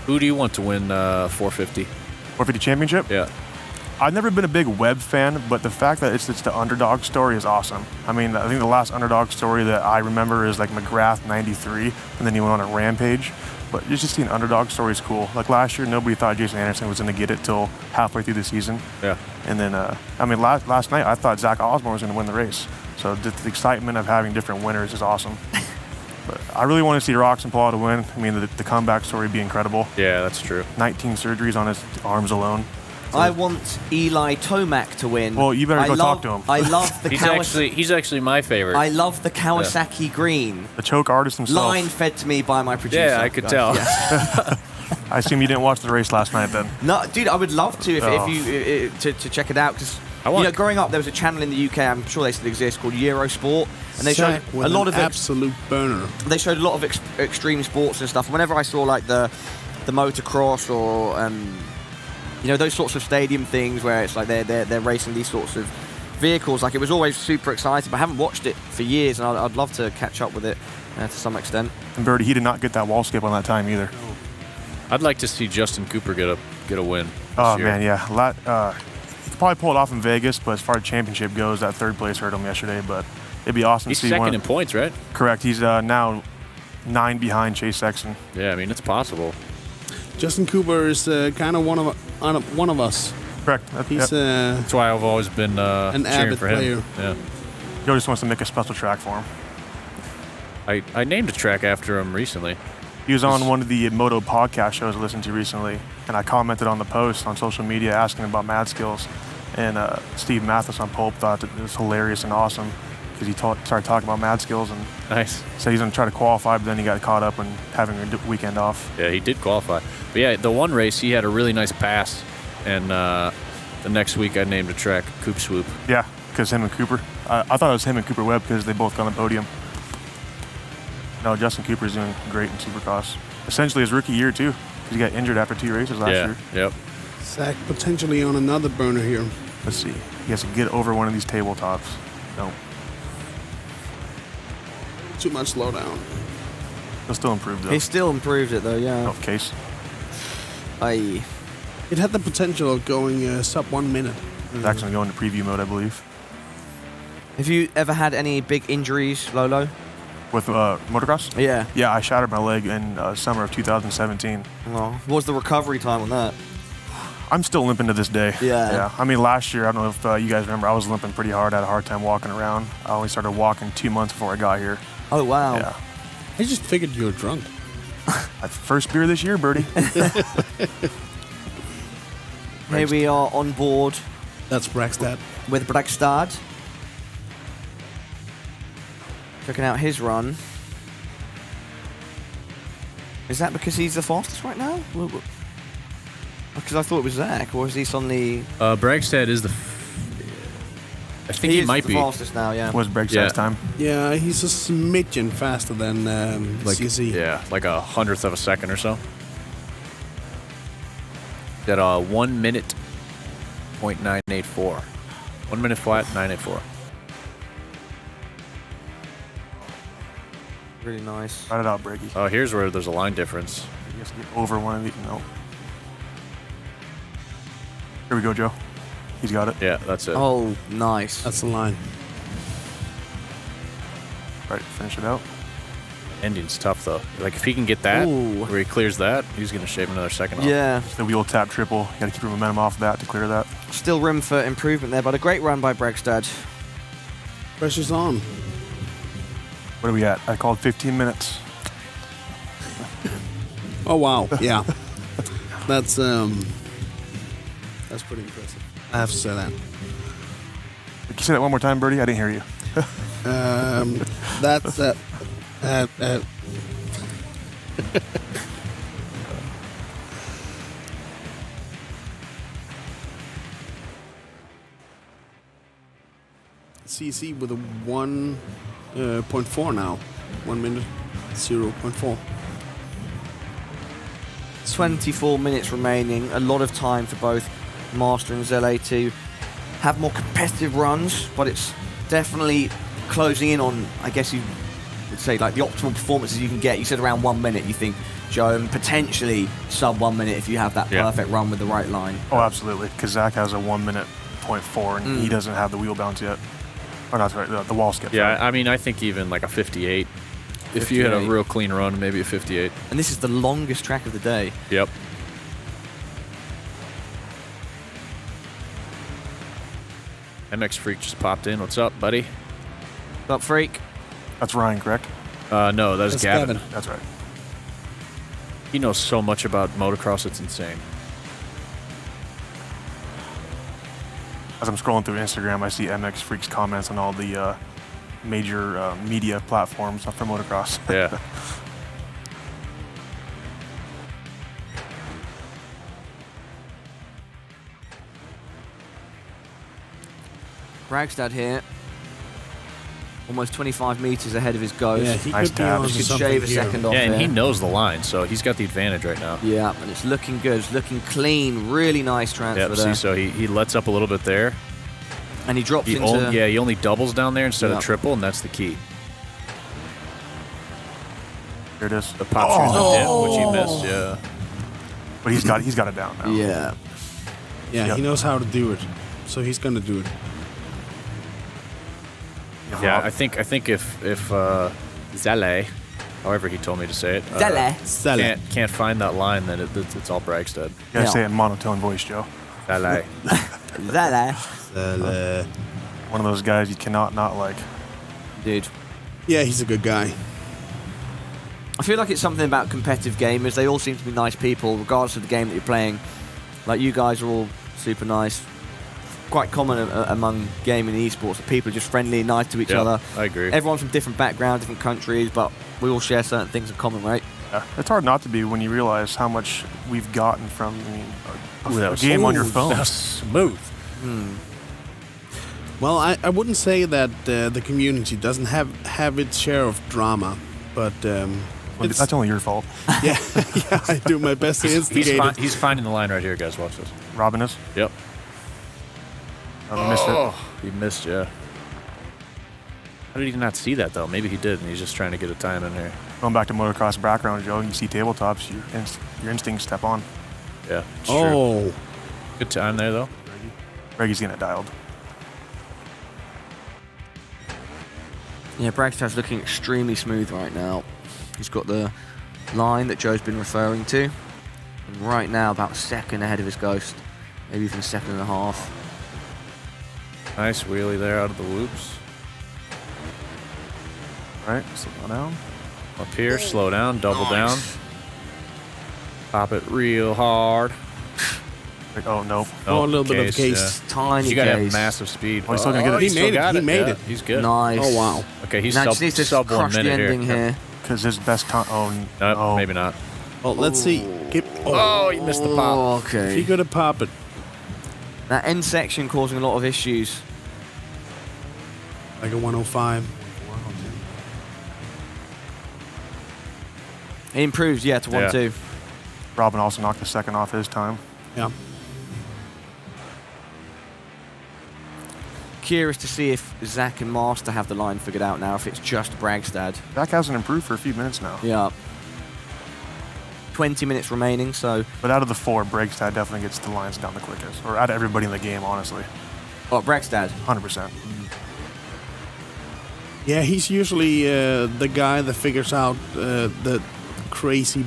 Who do you want to win 450? 450 championship? Yeah. I've never been a big Webb fan, but the fact that it's the underdog story is awesome. I mean, I think the last underdog story that I remember is like McGrath 93, and then he went on a rampage. But just seeing underdog story is cool. Like last year, nobody thought Jason Anderson was going to get it till halfway through the season. Yeah. And then, I mean, last night I thought Zach Osborne was going to win the race. So the excitement of having different winners is awesome. But I really want to see Roxon pull out a win. I mean, the comeback story would be incredible. Yeah, that's true. 19 surgeries on his arms alone. I want Eli Tomac to win. Well, you better go talk to him. I love the He's actually my favorite. I love the Kawasaki green. The choke artist himself. Line fed to me by my producer. Yeah, I could tell. Yeah. I assume you didn't watch the race last night then. No, dude, I would love to if Oh. you to check it out because I want- growing up there was a channel in the UK. I'm sure they still exist called Eurosport, and they showed Zach with a lot an of absolute burner. they showed a lot of extreme sports and stuff. Whenever I saw like the motocross or those sorts of stadium things where it's like they're racing these sorts of vehicles, like it was always super exciting. But I haven't watched it for years, and I'd love to catch up with it to some extent. And Birdie, he did not get that wall skip on that time either. I'd like to see Justin Cooper get a win. Oh this year. man, yeah. He could probably pull it off in Vegas, but as far as championship goes, that third place hurt him yesterday. But it'd be awesome He's to see second one. in points, right? Correct. He's now 9 behind Chase Sexton. Yeah, I mean it's possible. Justin Cooper is kind of one of us. Correct. He's That's why I've always been an cheering avid for him. player. Yeah. Joe just wants to make a special track for him. I named a track after him recently. He was on one of the Moto podcast shows I listened to recently, and I commented on the post on social media asking about Mad Skills. And Steve Mathis on Pulp thought that it was hilarious and awesome because he started talking about Mad Skills and Nice. said he's going to try to qualify, but then he got caught up in having a weekend off. Yeah, he did qualify. But yeah, the one race he had a really nice pass, and the next week I named a track Coop Swoop. Yeah, because him and Cooper. I thought it was him and Cooper Webb because they both got on the podium. No, Justin Cooper's doing great in Supercross. Essentially his rookie year too, because he got injured after 2 races last year. Yep. Zach potentially on another burner here. Let's see. He has to get over one of these tabletops. No, Too much slowdown. he'll still improve though. He still improved it though, yeah. Off case. Aye. It had the potential of going sub 1 minute. It's actually going to preview mode, I believe. Have you ever had any big injuries, Lolo? With motocross? Yeah. Yeah, I shattered my leg in summer of 2017. Well, what was the recovery time on that? I'm still limping to this day. Yeah. I mean, last year, I don't know if you guys remember, I was limping pretty hard. I had a hard time walking around. I only started walking 2 months before I got here. Oh, wow. Yeah. I just figured you were drunk. First beer this year, Birdie. Here we are on board That's Braxtad. with Brakstad. Checking out his run. Is that because he's the fastest right now? Because I thought it was Zach, or is he suddenly... Bragstad is I think he is might the be. fastest now, yeah. Was break Yeah. size time. Yeah, he's a smidgen faster than CZ. Yeah, like a 100th of a second or so. Got a 1 minute .984. 1 minute flat, 984. Really nice. Ride it out, Brady. Oh, here's where there's a line difference. You have to get over one of these. No. Here we go, Joe. He's got it. Yeah, that's it. Oh, nice. That's the line. Right, finish it out. Ending's tough, though. Like, if he can get that, Ooh. where he clears that, he's going to shave another second off. Yeah. The wheel tap triple. You got to keep your momentum off that to clear that. Still room for improvement there, but a great run by Bregstad. Pressure's on. What are we at? I called 15 minutes. Oh wow, yeah. That's pretty impressive. I have to say that. Can you say that one more time, Birdie? I didn't hear you. That's CC with a 1.4 now. 1 minute 0.4. 24 minutes remaining. A lot of time for both Master and Zele to have more competitive runs, but it's definitely closing in on, I guess you would say, like the optimal performances you can get. You said around 1 minute, you think, Joe, and potentially sub 1 minute if you have that perfect run with the right line. Oh, absolutely. Because Zach has a 1 minute 0.4, and he doesn't have the wheel bounce yet. Or not, sorry, the wall skip. Yeah, I mean, I think even like a 58. If you had a real clean run, maybe a 58. And this is the longest track of the day. Yep. MX Freak just popped in. What's up, buddy? What's up, Freak? That's Ryan, correct? No, that's Gavin. That's right. He knows so much about motocross, it's insane. As I'm scrolling through Instagram, I see MX Freak's comments on all the major media platforms for motocross. Yeah. Bragstad here. Almost 25 meters ahead of his ghost. Yeah, he Nice could be tab. on He could something shave a here. second off Yeah, and there. he knows the line, so he's got the advantage right now. Yeah, and it's looking good. It's looking clean. Really nice transfer Yeah, see, there. so he lets up a little bit there. And he drops He into... he only doubles down there instead Yeah. of triple, and that's the key. Here it is. The pop through the dip, which he missed, yeah. But he's got it down now. Yeah. Yeah, Yep. he knows how to do it, so he's gonna do it. Yeah, I think if Zele, however he told me to say it, Zele. Sell it. can't find that line, then it's all Bragstad. You gotta Yeah. say it in monotone voice, Joe. Zele. Zele. One of those guys you cannot not like. Dude. Yeah, he's a good guy. I feel like it's something about competitive gamers. They all seem to be nice people, regardless of the game that you're playing. Like, you guys are all super nice. Quite common among gaming and esports that people are just friendly and nice to each Yeah, other. I agree. Everyone's from different backgrounds, different countries, but we all share certain things in common, right? Yeah. It's hard not to be when you realize how much we've gotten from Ooh, that a was game on your smooth. phone. That was smooth. Well, I wouldn't say that the community doesn't have its share of drama, but it's, That's only your fault. yeah, yeah, I do my best to instigate it. He's finding the line right here, guys. Watch this. Robin is. Yep. I missed it. He missed, yeah. How did he not see that, though? Maybe he did, and he's just trying to get a time in here. Going back to motocross background, Joe, you see tabletops, your instincts step on. Yeah, it's true. Oh, Good time there, though. Reggie's getting it dialed. Yeah, Bragstad's looking extremely smooth right now. He's got the line that Joe's been referring to. And right now, about a second ahead of his ghost. Maybe even a second and a half. Nice wheelie there out of the whoops. Right, slow down. Up here, slow down, double down. Nice. Pop it real hard. Like, oh, no. a little bit of case. Tiny You got to have case. massive speed. Oh, he's still gonna get it. He still made it. got He made Yeah, it. He's good. Nice. Oh wow. Okay, he's Now just needs to sub 1 crush the minute ending here. Because his best time. Oh, No, no. maybe not. Well, let's see. Oh, he missed the pop. Oh, If you okay. could have pop it. That end section causing a lot of issues. Like a 105. He improves, yeah, to 1-2. Robin also knocked the second off his time. Yeah. Curious to see if Zach and Master have the line figured out now, if it's just Bragstad. Zach hasn't improved for a few minutes now. Yeah. 20 minutes remaining, so... But out of the 4, Bragstad definitely gets the lines down the quickest. Or out of everybody in the game, honestly. Oh, Bragstad. 100%. Yeah, he's usually the guy that figures out the crazy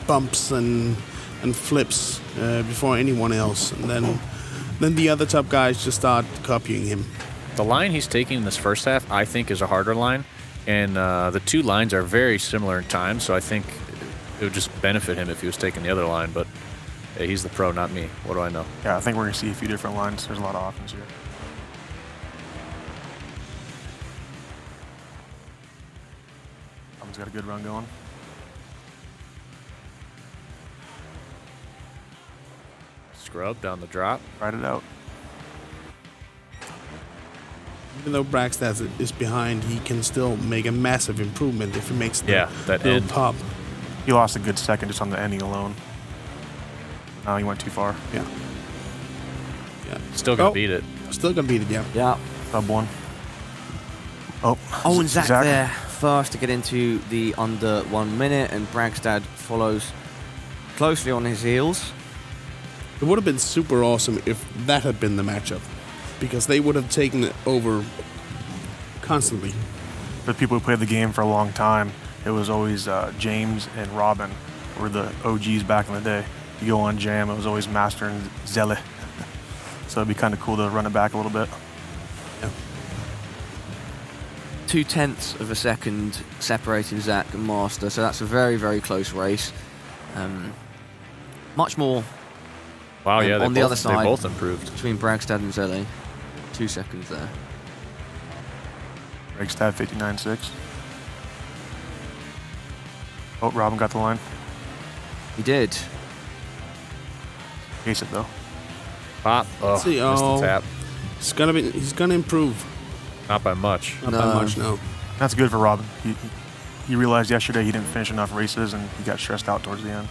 bumps and flips before anyone else, and then the other top guys just start copying him. The line he's taking in this first half, I think, is a harder line, and the 2 lines are very similar in time, so I think it would just benefit him if he was taking the other line, but hey, he's the pro, not me. What do I know? Yeah, I think we're going to see a few different lines. There's a lot of options here. Got a good run going. Scrub down the drop. Ride it out. Even though Bragstad is behind, he can still make a massive improvement if he makes the that little end. pop. He lost a good second just on the ending alone. Now he went too far. Yeah. Still gonna beat it. Still gonna beat it, yeah. Yeah. Sub 1. Oh, and Zach there first to get into the under 1 minute, and Bragstad follows closely on his heels. It would have been super awesome if that had been the matchup, because they would have taken it over constantly. For the people who played the game for a long time, it was always James and Robin were the OGs back in the day. You go on Jam, it was always Master and Zelle. So it'd be kind of cool to run it back a little bit. 0.2 of a second separating Zach and Master, so that's a very, very close race. Much more. Wow, yeah, on the other side, they both improved between Bragstad and Zelle. 2 seconds there. Bragstad 59.6. Oh, Robin got the line. He did. Case it though. pop. Oh, See, missed the tap. He's gonna improve. Not by much. Not by much, no. That's good for Robin. He realized yesterday he didn't finish enough races and he got stressed out towards the end.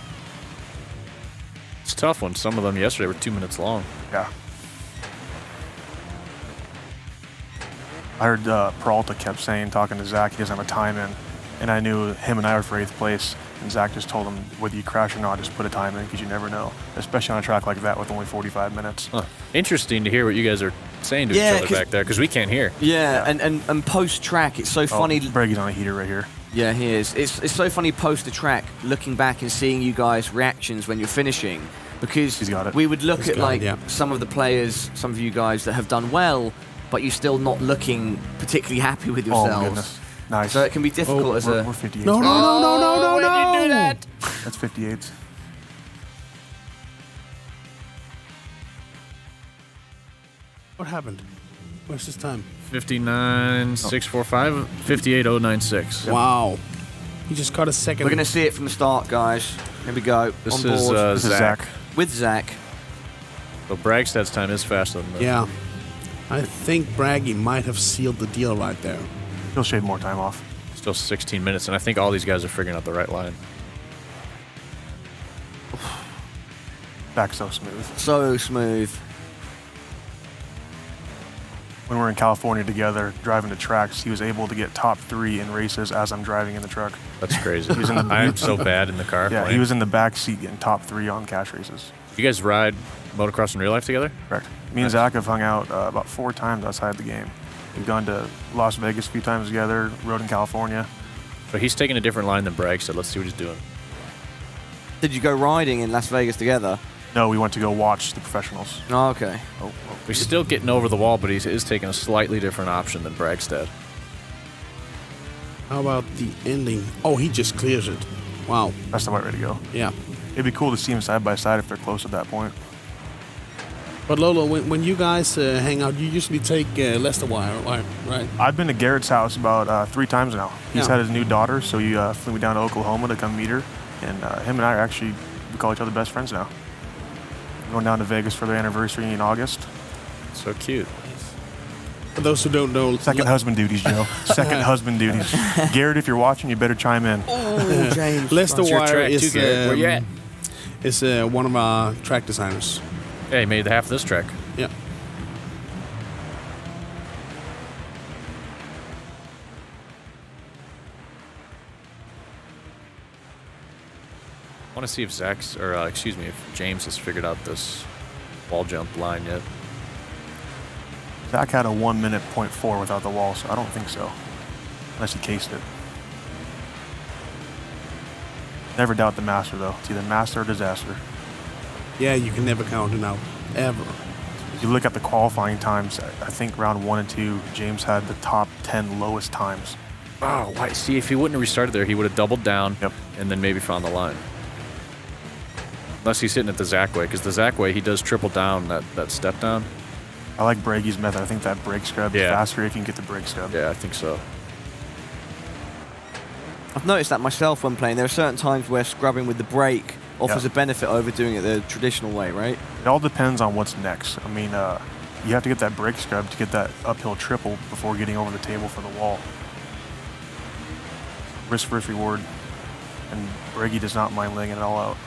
It's tough when some of them yesterday were 2 minutes long. Yeah. I heard Peralta kept saying, talking to Zach, he doesn't have a time in. And I knew him and I were for 8th place. And Zach just told him, whether you crash or not, just put a time in because you never know. Especially on a track like that with only 45 minutes. Huh. Interesting to hear what you guys are saying to each other back there because we can't hear. Yeah, and post-track, it's so funny. Bragy's on a heater right here. Yeah, he is. It's so funny post the track, looking back and seeing you guys' reactions when you're finishing, because He's got it. we would look He's at got it, yeah. some of the players, some of you guys that have done well, but you're still not looking particularly happy with yourselves. Oh, goodness. Nice. So it can be difficult as we're a... 58. No. Why did you do that? That's 58. What happened? Where's his time? 59.645, 58.096. Wow. He just caught a second. We're going to see it from the start, guys. Here we go. This on is board. This is Zach. Zach. With Zach. So Bragstad's time is faster than this. Yeah. I think Braggy might have sealed the deal right there. He'll shave more time off. Still 16 minutes, and I think all these guys are figuring out the right line. Zach's so smooth. So smooth. When we're in California together, driving to tracks, he was able to get top 3 in races as I'm driving in the truck. That's crazy. I'm so bad in the car. Yeah, playing. he was in the back seat getting top 3 on cash races. You guys ride motocross in real life together? Correct. Me and Zach have hung out about 4 times outside the game. We've gone to Las Vegas a few times together, rode in California. So he's taking a different line than Bragstad. Let's see what he's doing. Did you go riding in Las Vegas together? No, we went to go watch the professionals. Oh, okay. He's still getting over the wall, but he is taking a slightly different option than Bragstad. How about the ending? Oh, he just clears it. Wow. That's the right way to go. Yeah. It'd be cool to see them side by side if they're close at that point. But Lolo, when you guys hang out, you usually take Lester Wire, right? I've been to Garrett's house about 3 times now. He's Yeah. had his new daughter, so he flew me down to Oklahoma to come meet her. And him and I are actually, we call each other best friends now. Going down to Vegas for their anniversary in August. So cute. For those who don't know, Second husband duties, Joe. Second husband duties. Garrett, if you're watching, you better chime in. Oh, James. Lester It's your Wire track is too, Garrett. Where you at? Is one of our track designers. Yeah, he made half this track. Yeah. want to see if if James has figured out this wall jump line yet. Zach had a 1 minute .4 without the wall, so I don't think so. Unless he cased it. Never doubt the master, though. It's either master or disaster. Yeah, you can never count it out. Ever. If you look at the qualifying times, I think round 1 and 2, James had the top 10 lowest times. Oh, why? See, if he wouldn't have restarted there, he would have doubled down and then maybe found the line. Unless he's hitting it the Zach way, because the Zach way, he does triple down that step down. I like Bragy's method. I think that brake scrub is faster if you can get the brake scrub. Yeah, I think so. I've noticed that myself when playing. There are certain times where scrubbing with the brake offers a benefit over doing it the traditional way, right? It all depends on what's next. I mean, you have to get that brake scrub to get that uphill triple before getting over the table for the wall. Risk versus reward. And Brady does not mind laying it all out.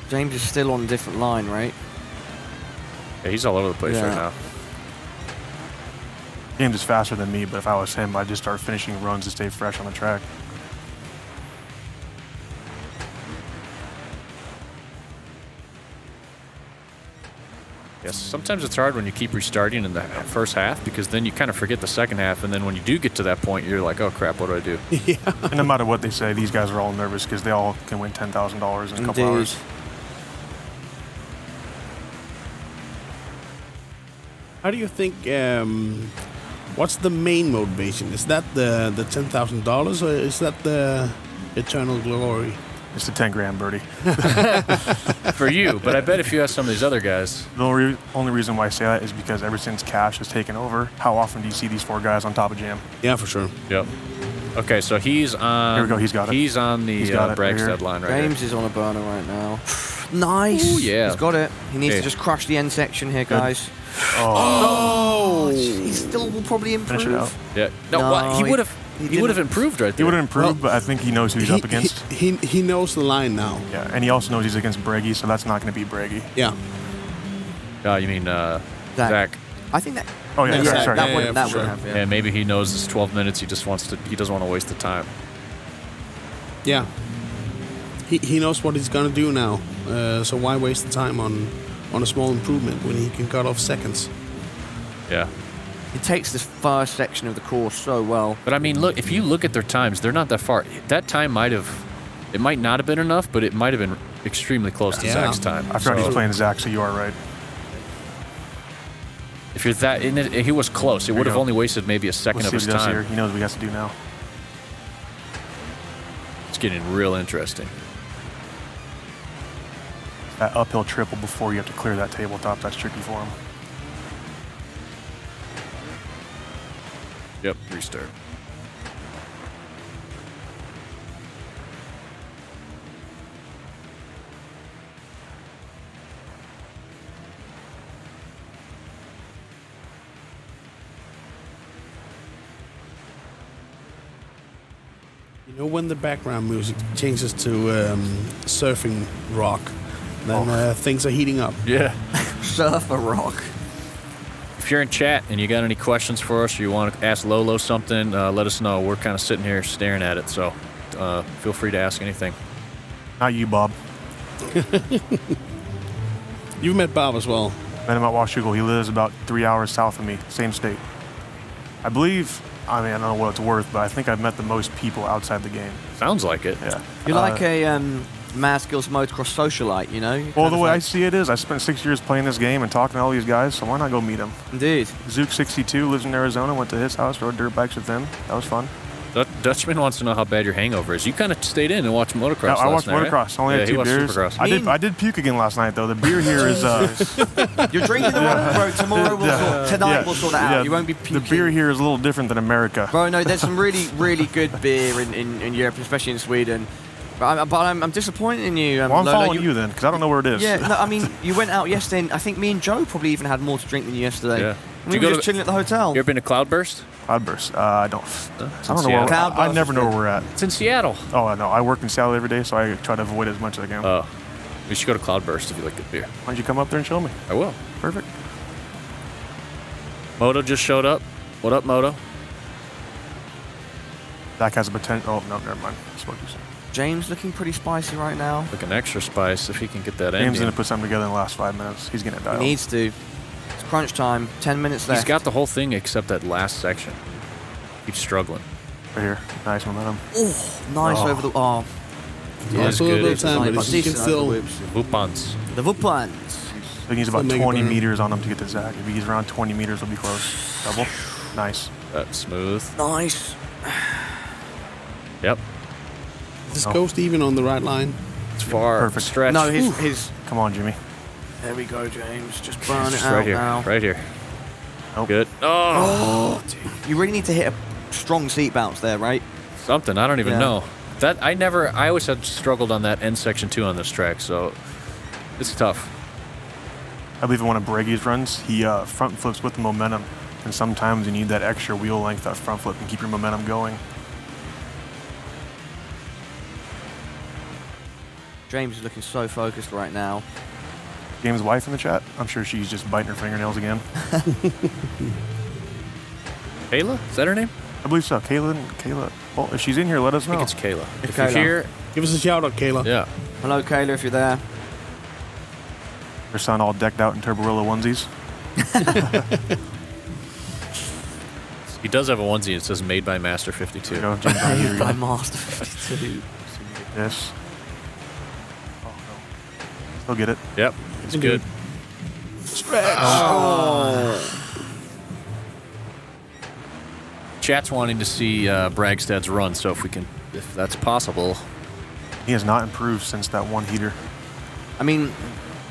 James is still on a different line, right? Yeah, he's all over the place right now. James is faster than me, but if I was him, I'd just start finishing runs to stay fresh on the track. Yes, sometimes it's hard when you keep restarting in the first half because then you kind of forget the second half, and then when you do get to that point, you're like, oh crap, what do I do? Yeah. And no matter what they say, these guys are all nervous because they all can win $10,000 in a couple hours. How do you think? What's the main motivation? Is that the $10,000 or is that the eternal glory? It's the 10 grand birdie. For you, but I bet if you ask some of these other guys. The only reason why I say that is because ever since Cash has taken over, how often do you see these 4 guys on top of Jam? Yeah, for sure. Yep. Okay, so he's on. Here we go. He's got it. He's on the Bragstad line right James is on a burner right now. Nice. Ooh, yeah. He's got it. He needs to just crush the end section here, guys. Oh. He still will probably improve. Finish it out. Yeah. No, he would have. He would have improved right there. He would have improved, but I think he knows who he's up against. He knows the line now. Yeah, and he also knows he's against Braggy, so that's not going to be Braggy. Yeah. You mean Zach? I think that. Oh yeah, sorry. That would sure. have. Yeah, maybe he knows it's 12 minutes. He just wants to. He doesn't want to waste the time. Yeah. He knows what he's gonna do now. So why waste the time on a small improvement when he can cut off seconds? Yeah. He takes this first section of the course so well. But I mean, look, if you look at their times, they're not that far. That time might not have been enough, but it might have been extremely close to Zach's time. I forgot he's playing Zach, so you are right. If you're that, he was close. It would have only wasted maybe a second of his time. Here. He knows what he has to do now. It's getting real interesting. That uphill triple before you have to clear that tabletop, that's tricky for him. Yep, restart. You know, when the background music changes to surfing rock, then things are heating up. Yeah. Surfer rock. If you're in chat and you got any questions for us or you want to ask Lolo something, let us know. We're kind of sitting here staring at it, so feel free to ask anything. Not you, Bob. You've met Bob as well. Met him at Washougal. He lives about 3 hours south of me, same state. I believe, I don't know what it's worth, but I think I've met the most people outside the game. Sounds like it. Yeah. You're like a Mad Skills Motocross socialite, you know? Well, the way I see it is, I spent 6 years playing this game and talking to all these guys, so why not go meet them? Indeed. Zook62 lives in Arizona, went to his house, rode dirt bikes with him. That was fun. Dutchman wants to know how bad your hangover is. You kind of stayed in and watched motocross I watched last night, motocross. Right? Only had 2 beers. Supercross. I did puke again last night, though. The beer here is... You're drinking the wrong, bro. Tomorrow we'll sort that out. You won't be puking. The beer here is a little different than America. Bro, no, there's some really, really good beer in Europe, especially in Sweden. But I'm disappointed in you. Well, I'm following you then, because I don't know where it is. Yeah, no, I mean, you went out yesterday, and I think me and Joe probably even had more to drink than you yesterday. Yeah. We were just chilling at the hotel. You ever been to Cloudburst? Cloudburst. I don't know where I never know where we're at. It's in Seattle. Oh, no. I work in Seattle every day, so I try to avoid it as much as I can. Oh. We should go to Cloudburst if you like good beer. Why don't you come up there and show me? I will. Perfect. Moto just showed up. What up, Moto? Zach has a potential. Oh, no, never mind. Spoke too soon. James looking pretty spicy right now. Looking extra spice if he can get that James ending. going to put something together in the last 5 minutes. He's going to He dial. needs to. It's crunch time. 10 minutes left. He's got the whole thing except that last section. Keeps struggling. Right here. Nice momentum. Oh, nice Oh. over the. Oh, Yeah, it's a little bit of time, but he can decent over still. the whoops. Whoopans. The Vupans. I think he's about Still make it 20 better. meters on him to get to Zach. If he's around 20 meters, he'll be close. Double. Nice. That's smooth. Nice. Yep. Is Oh. Ghost even on the right line? It's far. Perfect. Stretch. No, his. Come on, Jimmy. There we go, James. Just burn it Just out right here. now. Right here. Nope. Good. Oh, Oh, dude. You really need to hit a strong seat bounce there, right? something. I don't even Yeah. know. I always had struggled on that end section 2 on this track, so it's tough. I believe in one of Bragy's runs, he front flips with the momentum. And sometimes you need that extra wheel length, that front flip, and keep your momentum going. James is looking so focused right now. James' wife in the chat, I'm sure she's just biting her fingernails again. Kayla? Is that her name? I believe so. Kayla. Well, if she's in here, let us I know. think it's Kayla. If Kayla. you're here, Give us a shout out, Kayla. yeah. Hello, Kayla, if you're there. Her son all decked out in Turborilla onesies. He does have a onesie. It says made by Master 52. You know, James, right here, By Master 52. this. Oh, no. Still get it. Yep. It's good. Chat's wanting to see Bragstad's run, so if that's possible. He has not improved since that one heater. I mean,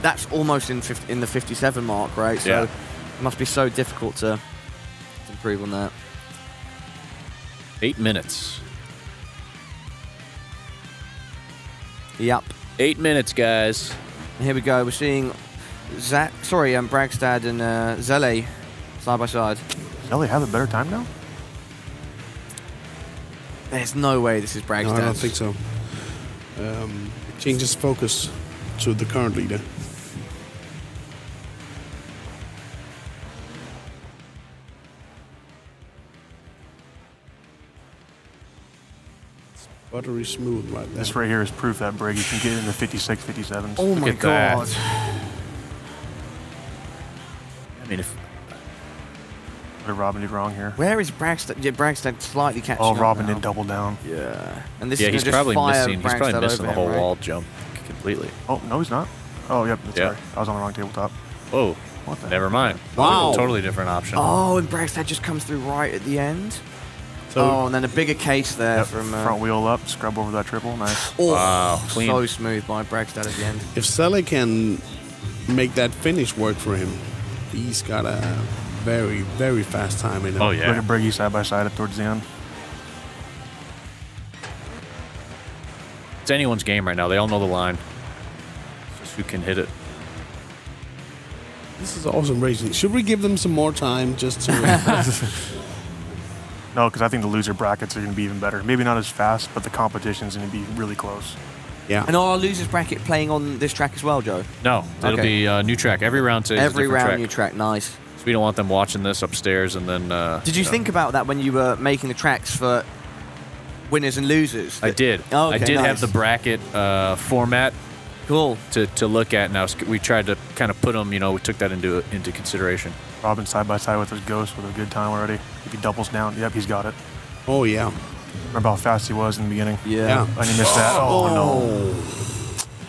that's almost in the 57 mark, right? So Yeah. it must be so difficult to improve on that. 8 minutes. Yep. 8 minutes, guys. And here we go. We're seeing Bragstad and Zele side by side. Does Ellie have a better time now? There's no way this is Bragstad. No, I don't think so. It changes focus to the current leader. It's buttery smooth right there. This right here is proof that Brady can get in the 56, 57s. Oh my at that. god. I mean, if What did Robin do wrong here? Where is Bragstad? Yeah, Bragstad slightly catching Oh, up Robin now. did double down. Yeah. And this yeah, is he's gonna just probably fire missing. He's probably Bragstad missing the over whole him, right? wall jump completely. Oh, no, he's not. Oh, yep, that's Yeah. right. I was on the wrong tabletop. Oh, What the never mind. Wow. Totally different option. Oh, and Bragstad just comes through right at the end. So Oh, and then a bigger case there Yep, from... front wheel up, scrub over that triple. Nice. Oh, Wow, clean. so smooth by Bragstad at the end. if Sally can make that finish work for him, he's got a very, very fast time in him. Oh, Look yeah. at Brady side by side towards the end. It's anyone's game right now. They all know the line. It's just who can hit it. This is awesome racing. Should we give them some more time just to... No, because I think the loser brackets are going to be even better. Maybe not as fast, but the competition is going to be really close. yeah. And are our losers bracket playing on this track as well, Joe? No, it'll Okay. be a new track. Every round today is a Every different round track. new track, nice. So we don't want them watching this upstairs and then... Did you think about that when you were making the tracks for winners and losers? I did. Oh, okay, I did nice. have the bracket format Cool. to look at. Now we tried to kind of put them, we took that into consideration. Robin side by side with his ghost with a good time already. If he doubles down, yep, he's got it. Oh, yeah. Remember how fast he was in the beginning? Yeah. And he missed that. Oh, no.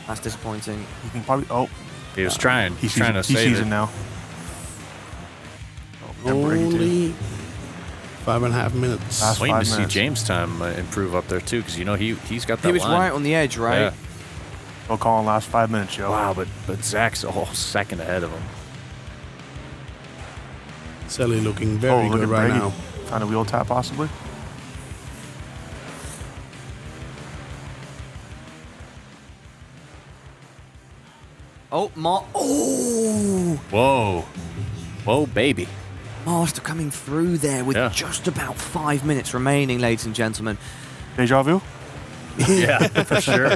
That's disappointing. He can probably. Oh, He was trying. he sees, trying to he save sees it. it now. Oh, and Brady too. Only 5.5 minutes. Last Waiting 5 to see minutes. James' time improve up there too, because he's got that He was line. right on the edge, right? Yeah. We'll call in last 5 minutes, Joe. Wow, but Zach's a whole second ahead of him. Sally looking very look good at right Brady. now. Find a wheel tap possibly. Oh, Whoa, baby. Master coming through there with Yeah. just about 5 minutes remaining, ladies and gentlemen. Deja vu? Yeah, for sure.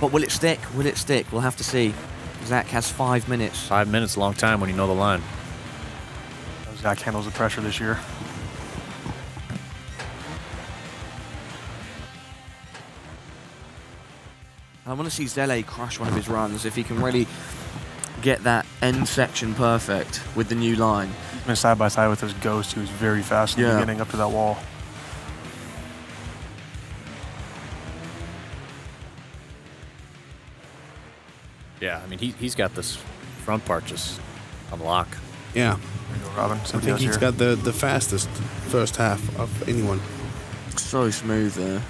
But will it stick? Will it stick? We'll have to see. Zach has 5 minutes. 5 minutes, a long time when you know the line. Zach handles the pressure this year. I want to see Zele crush one of his runs if he can really get that end section perfect with the new line. He's been side by side with his Ghost, who's very fast in the beginning up to that wall. Yeah, I mean, he's got this front part just on lock. Yeah. There you go, Robin. I think he's got the fastest first half of anyone. So smooth there.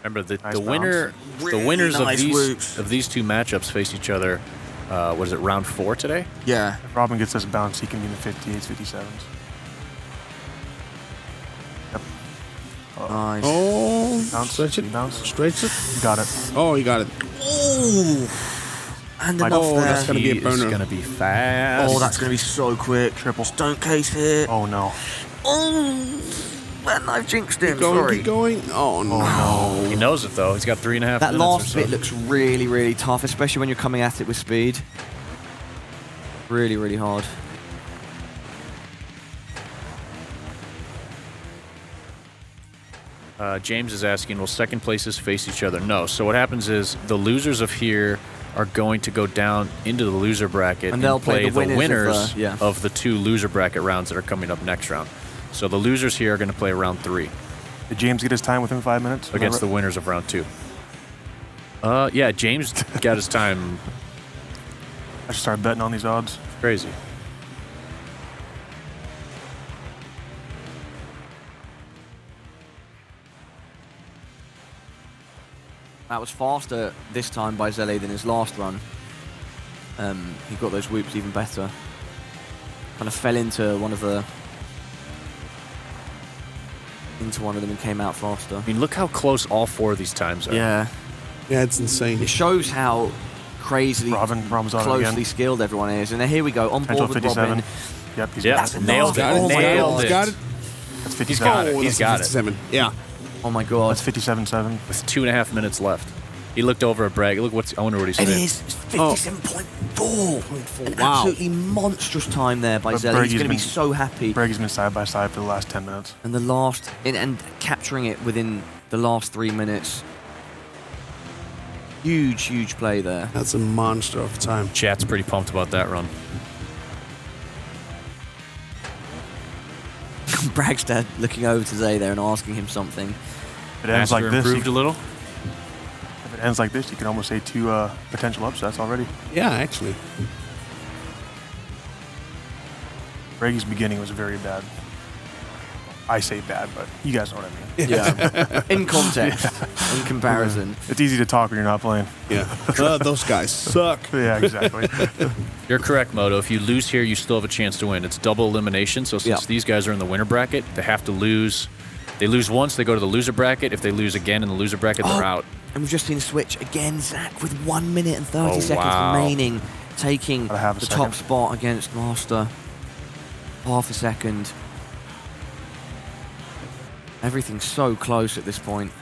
Remember, the Nice winners of these two matchups face each other. Was it round 4 today? Yeah. If Robin gets this bounce, he can be in the 58s, 57s. Yep. Nice. Oh, Bounce. stretch it. Bounce. Stretch it. You got it. Oh, he got it. Ooh. And enough Oh, there. that's going to be a He's burner. going to be fast. Oh, that's going to be so quick. Triple. Don't case here. Oh, no. Oh, man, I've jinxed him. Keep going, Sorry. keep going. Oh, no. He knows it, though. He's got 3.5 That minutes last or so. bit looks really, really tough, especially when you're coming at it with speed. Really, really hard. James is asking, will second places face each other? No. So what happens is the losers of here are going to go down into the loser bracket And they'll play the winners of the 2 loser bracket rounds that are coming up next round. So the losers here are going to play round 3 Did James get his time within 5 minutes? against the winners of round 2. Yeah, James got his time. I should start betting on these odds. Crazy. That was faster this time by Zele than his last run. He got those whoops even better. Kind of fell into one of them and came out faster. I mean, look how close all 4 of these times are. Yeah. Yeah, it's insane. It shows how crazily Robin's on it closely again. skilled everyone is. And then here we go, on board with 57. Robin. Yep, he's Yeah, got it. nailed it. Oh my nailed God. it. Got it. That's He's 57. got it. Oh, He's that's got it. 57. Yeah. Oh my God. That's 57.7. With 2.5 minutes left. He looked over at Bragg. Look, I wonder what he said. It is 57.4. An Wow. absolutely monstrous time there by But Zele. He's Bergey's going to be been- so happy. Bragg's been side by side for the last 10 minutes. And and capturing it within the last 3 minutes. Huge, huge play there. That's a monster of time. Chat's pretty pumped about that run. Bragg's dad looking over to Zay there and asking him something. If it ends like Master this, improved a little. if it ends like this, you can almost say 2 potential upsets already. Yeah, actually. Bragg's beginning was very bad. I say bad, but you guys know what I mean. Yeah. In context, in comparison. It's easy to talk when you're not playing. Yeah. Those guys suck. Yeah, exactly. You're correct, Moto. If you lose here, you still have a chance to win. It's double elimination, so since Yeah. these guys are in the winner bracket, they have to lose. They lose once, they go to the loser bracket. If they lose again in the loser bracket, they're out. And we've just seen a switch again. Zach with 1 minute and 30 Oh, seconds wow. remaining, taking Gotta have a the second. top spot against Master. Half a second. Everything's so close at this point.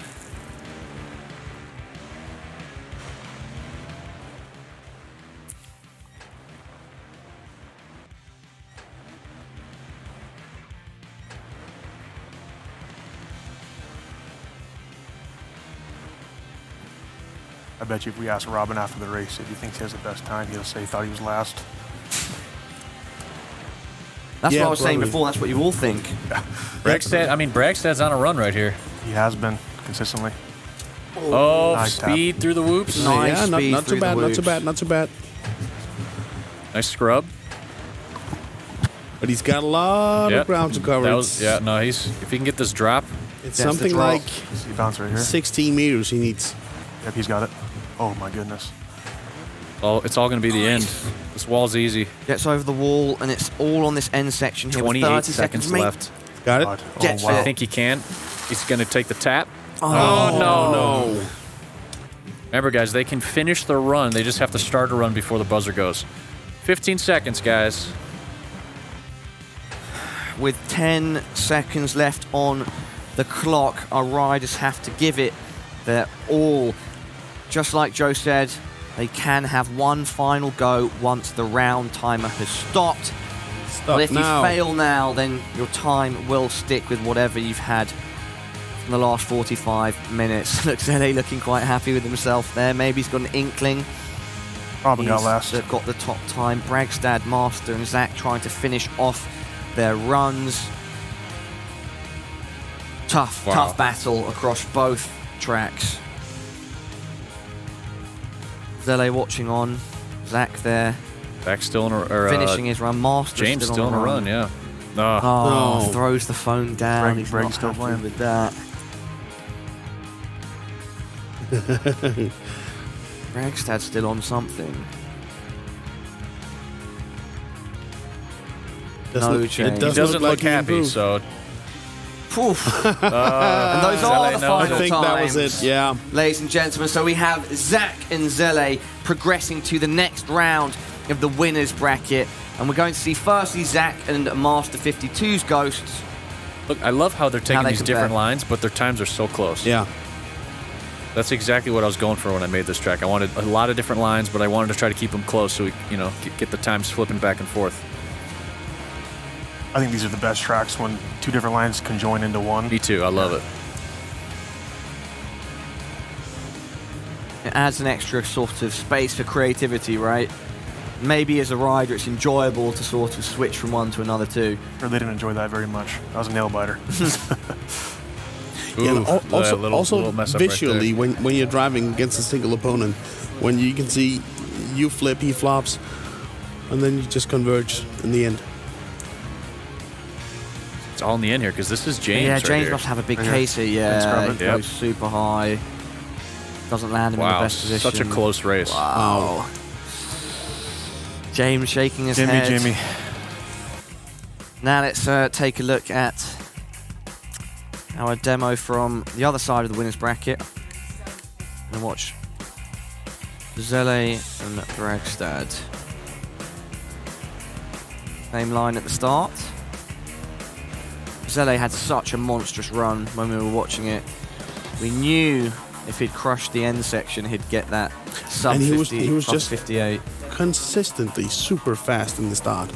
I bet you if we ask Robin after the race if he thinks he has the best time, he'll say he thought he was last. That's Yeah, what I was saying probably. before. That's what you all think. Bragstad's on a run right here. He has been consistently. Oh, Nice tap. speed through the whoops. Nice Yeah, speed not through too the bad, not too whoops. bad, not too bad. Nice scrub. But he's got a lot Yep. of ground to cover. That was, yeah, no, if he can get this drop. It's That's the something drop. like See the bounce right here? 16 meters he needs. Yep, he's got it. Oh my goodness. Oh, it's all going to be the end. This wall's easy. Gets over the wall, and it's all on this end section here. with 28 30 seconds remaining. left. Got it? God. Gets Oh, wow. I think he can. He's going to take the tap. Oh, no. Remember, guys, they can finish the run. They just have to start a run before the buzzer goes. 15 seconds, guys. With 10 seconds left on the clock, our riders have to give it their all. Just like Joe said, they can have one final go once the round timer has stopped. But if now. you fail now, then your time will stick with whatever you've had in the last 45 minutes. Looks LA looking quite happy with himself there. Maybe he's got an inkling. Robin got last. Got the top time. Bragstad, Master, and Zach trying to finish off their runs. Tough battle across both tracks. Zele watching on. Zach there. Zach still finishing his run. Master James still on a run, yeah. Oh, throws the phone down. He's Bragg not still happy playing with that. Bragstad's still on something. No change. He doesn't look happy, so... And those are the final times. I think that was it, yeah. Ladies and gentlemen, so we have Zach and Zele progressing to the next round of the winners bracket. And we're going to see firstly Zach and Master 52's Ghosts. Look, I love how they're taking these different lines, but their times are so close. Yeah. That's exactly what I was going for when I made this track. I wanted a lot of different lines, but I wanted to try to keep them close so we, get the times flipping back and forth. I think these are the best tracks when two different lines can join into one. Me too. I love it. It adds an extra sort of space for creativity, right? Maybe as a rider, it's enjoyable to sort of switch from one to another too. Or they didn't enjoy that very much. That was a nail biter. Also visually, right when you're driving against a single opponent, when you can see you flip, he flops, and then you just converge in the end. It's all in the end here because this is James. Yeah, right James here. must have a big case here. Yeah, it goes Yep. super high. Doesn't land him in the best position. Such a close race. Wow. James shaking his head. Jimmy. Now let's take a look at our demo from the other side of the winners bracket and watch Zele and Bragstad. Same line at the start. Zele had such a monstrous run when we were watching it. We knew if he'd crushed the end section, he'd get that sub 50, he was just 58. Consistently super fast in the start.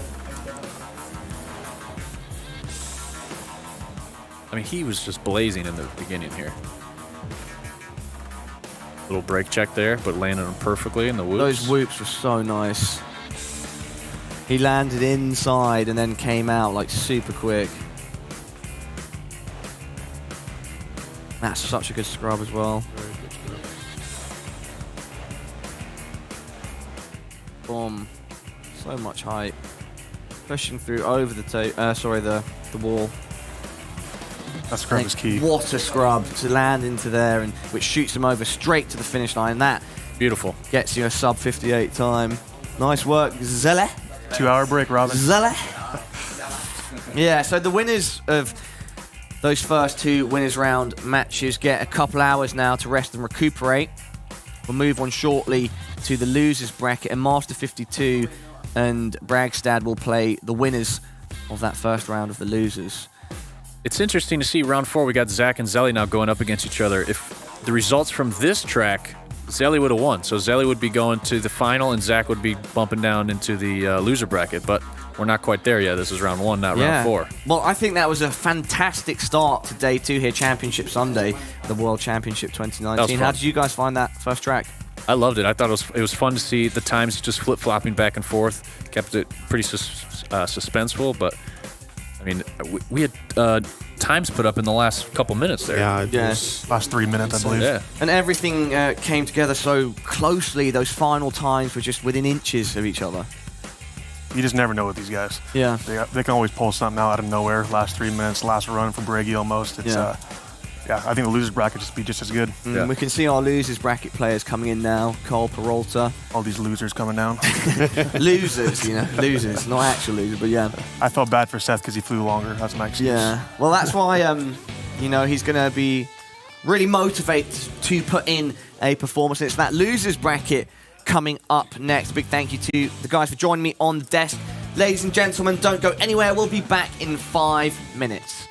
I mean, he was just blazing in the beginning here. Little brake check there, but landed him perfectly in the whoops. Those whoops were so nice. He landed inside and then came out like super quick. That's such a good scrub as well. Very good scrub. Boom. So much height. Pushing through over the the wall. That scrub is key. What a scrub to land into there, and which shoots him over straight to the finish line. That beautiful. Gets you a sub 58 time. Nice work, Zele. 2 hour break, Robin. Zele. Yeah, so the winners of those first two winners round matches get a couple hours now to rest and recuperate. We'll move on shortly to the losers bracket, and Master 52 and Bragstad will play the winners of that first round of the losers. It's interesting to see round 4. We got Zach and Zele now going up against each other. If the results from this track, Zele would have won. So Zele would be going to the final, and Zach would be bumping down into the loser bracket. But we're not quite there yet. This is round 1, not round 4. Well, I think that was a fantastic start to day 2 here, Championship Sunday, the World Championship 2019. How did you guys find that first track? I loved it. I thought it was fun to see the times just flip-flopping back and forth. Kept it pretty suspenseful, but I mean, we had times put up in the last couple minutes there. Yeah, last 3 minutes, I believe. Yeah. And everything came together so closely. Those final times were just within inches of each other. You just never know with these guys. Yeah. They can always pull something out of nowhere. Last 3 minutes, last run from Braggy almost. It's, yeah, I think the losers bracket just be just as good. Yeah. We can see our losers bracket players coming in now. Cole Peralta. All these losers coming down. Losers, losers, not actual losers, but yeah. I felt bad for Seth because he flew longer. That's my excuse. Yeah. Well, that's why he's going to be really motivated to put in a performance. It's that losers bracket coming up next. Big thank you to the guys for joining me on the desk. Ladies and gentlemen, don't go anywhere. We'll be back in 5 minutes.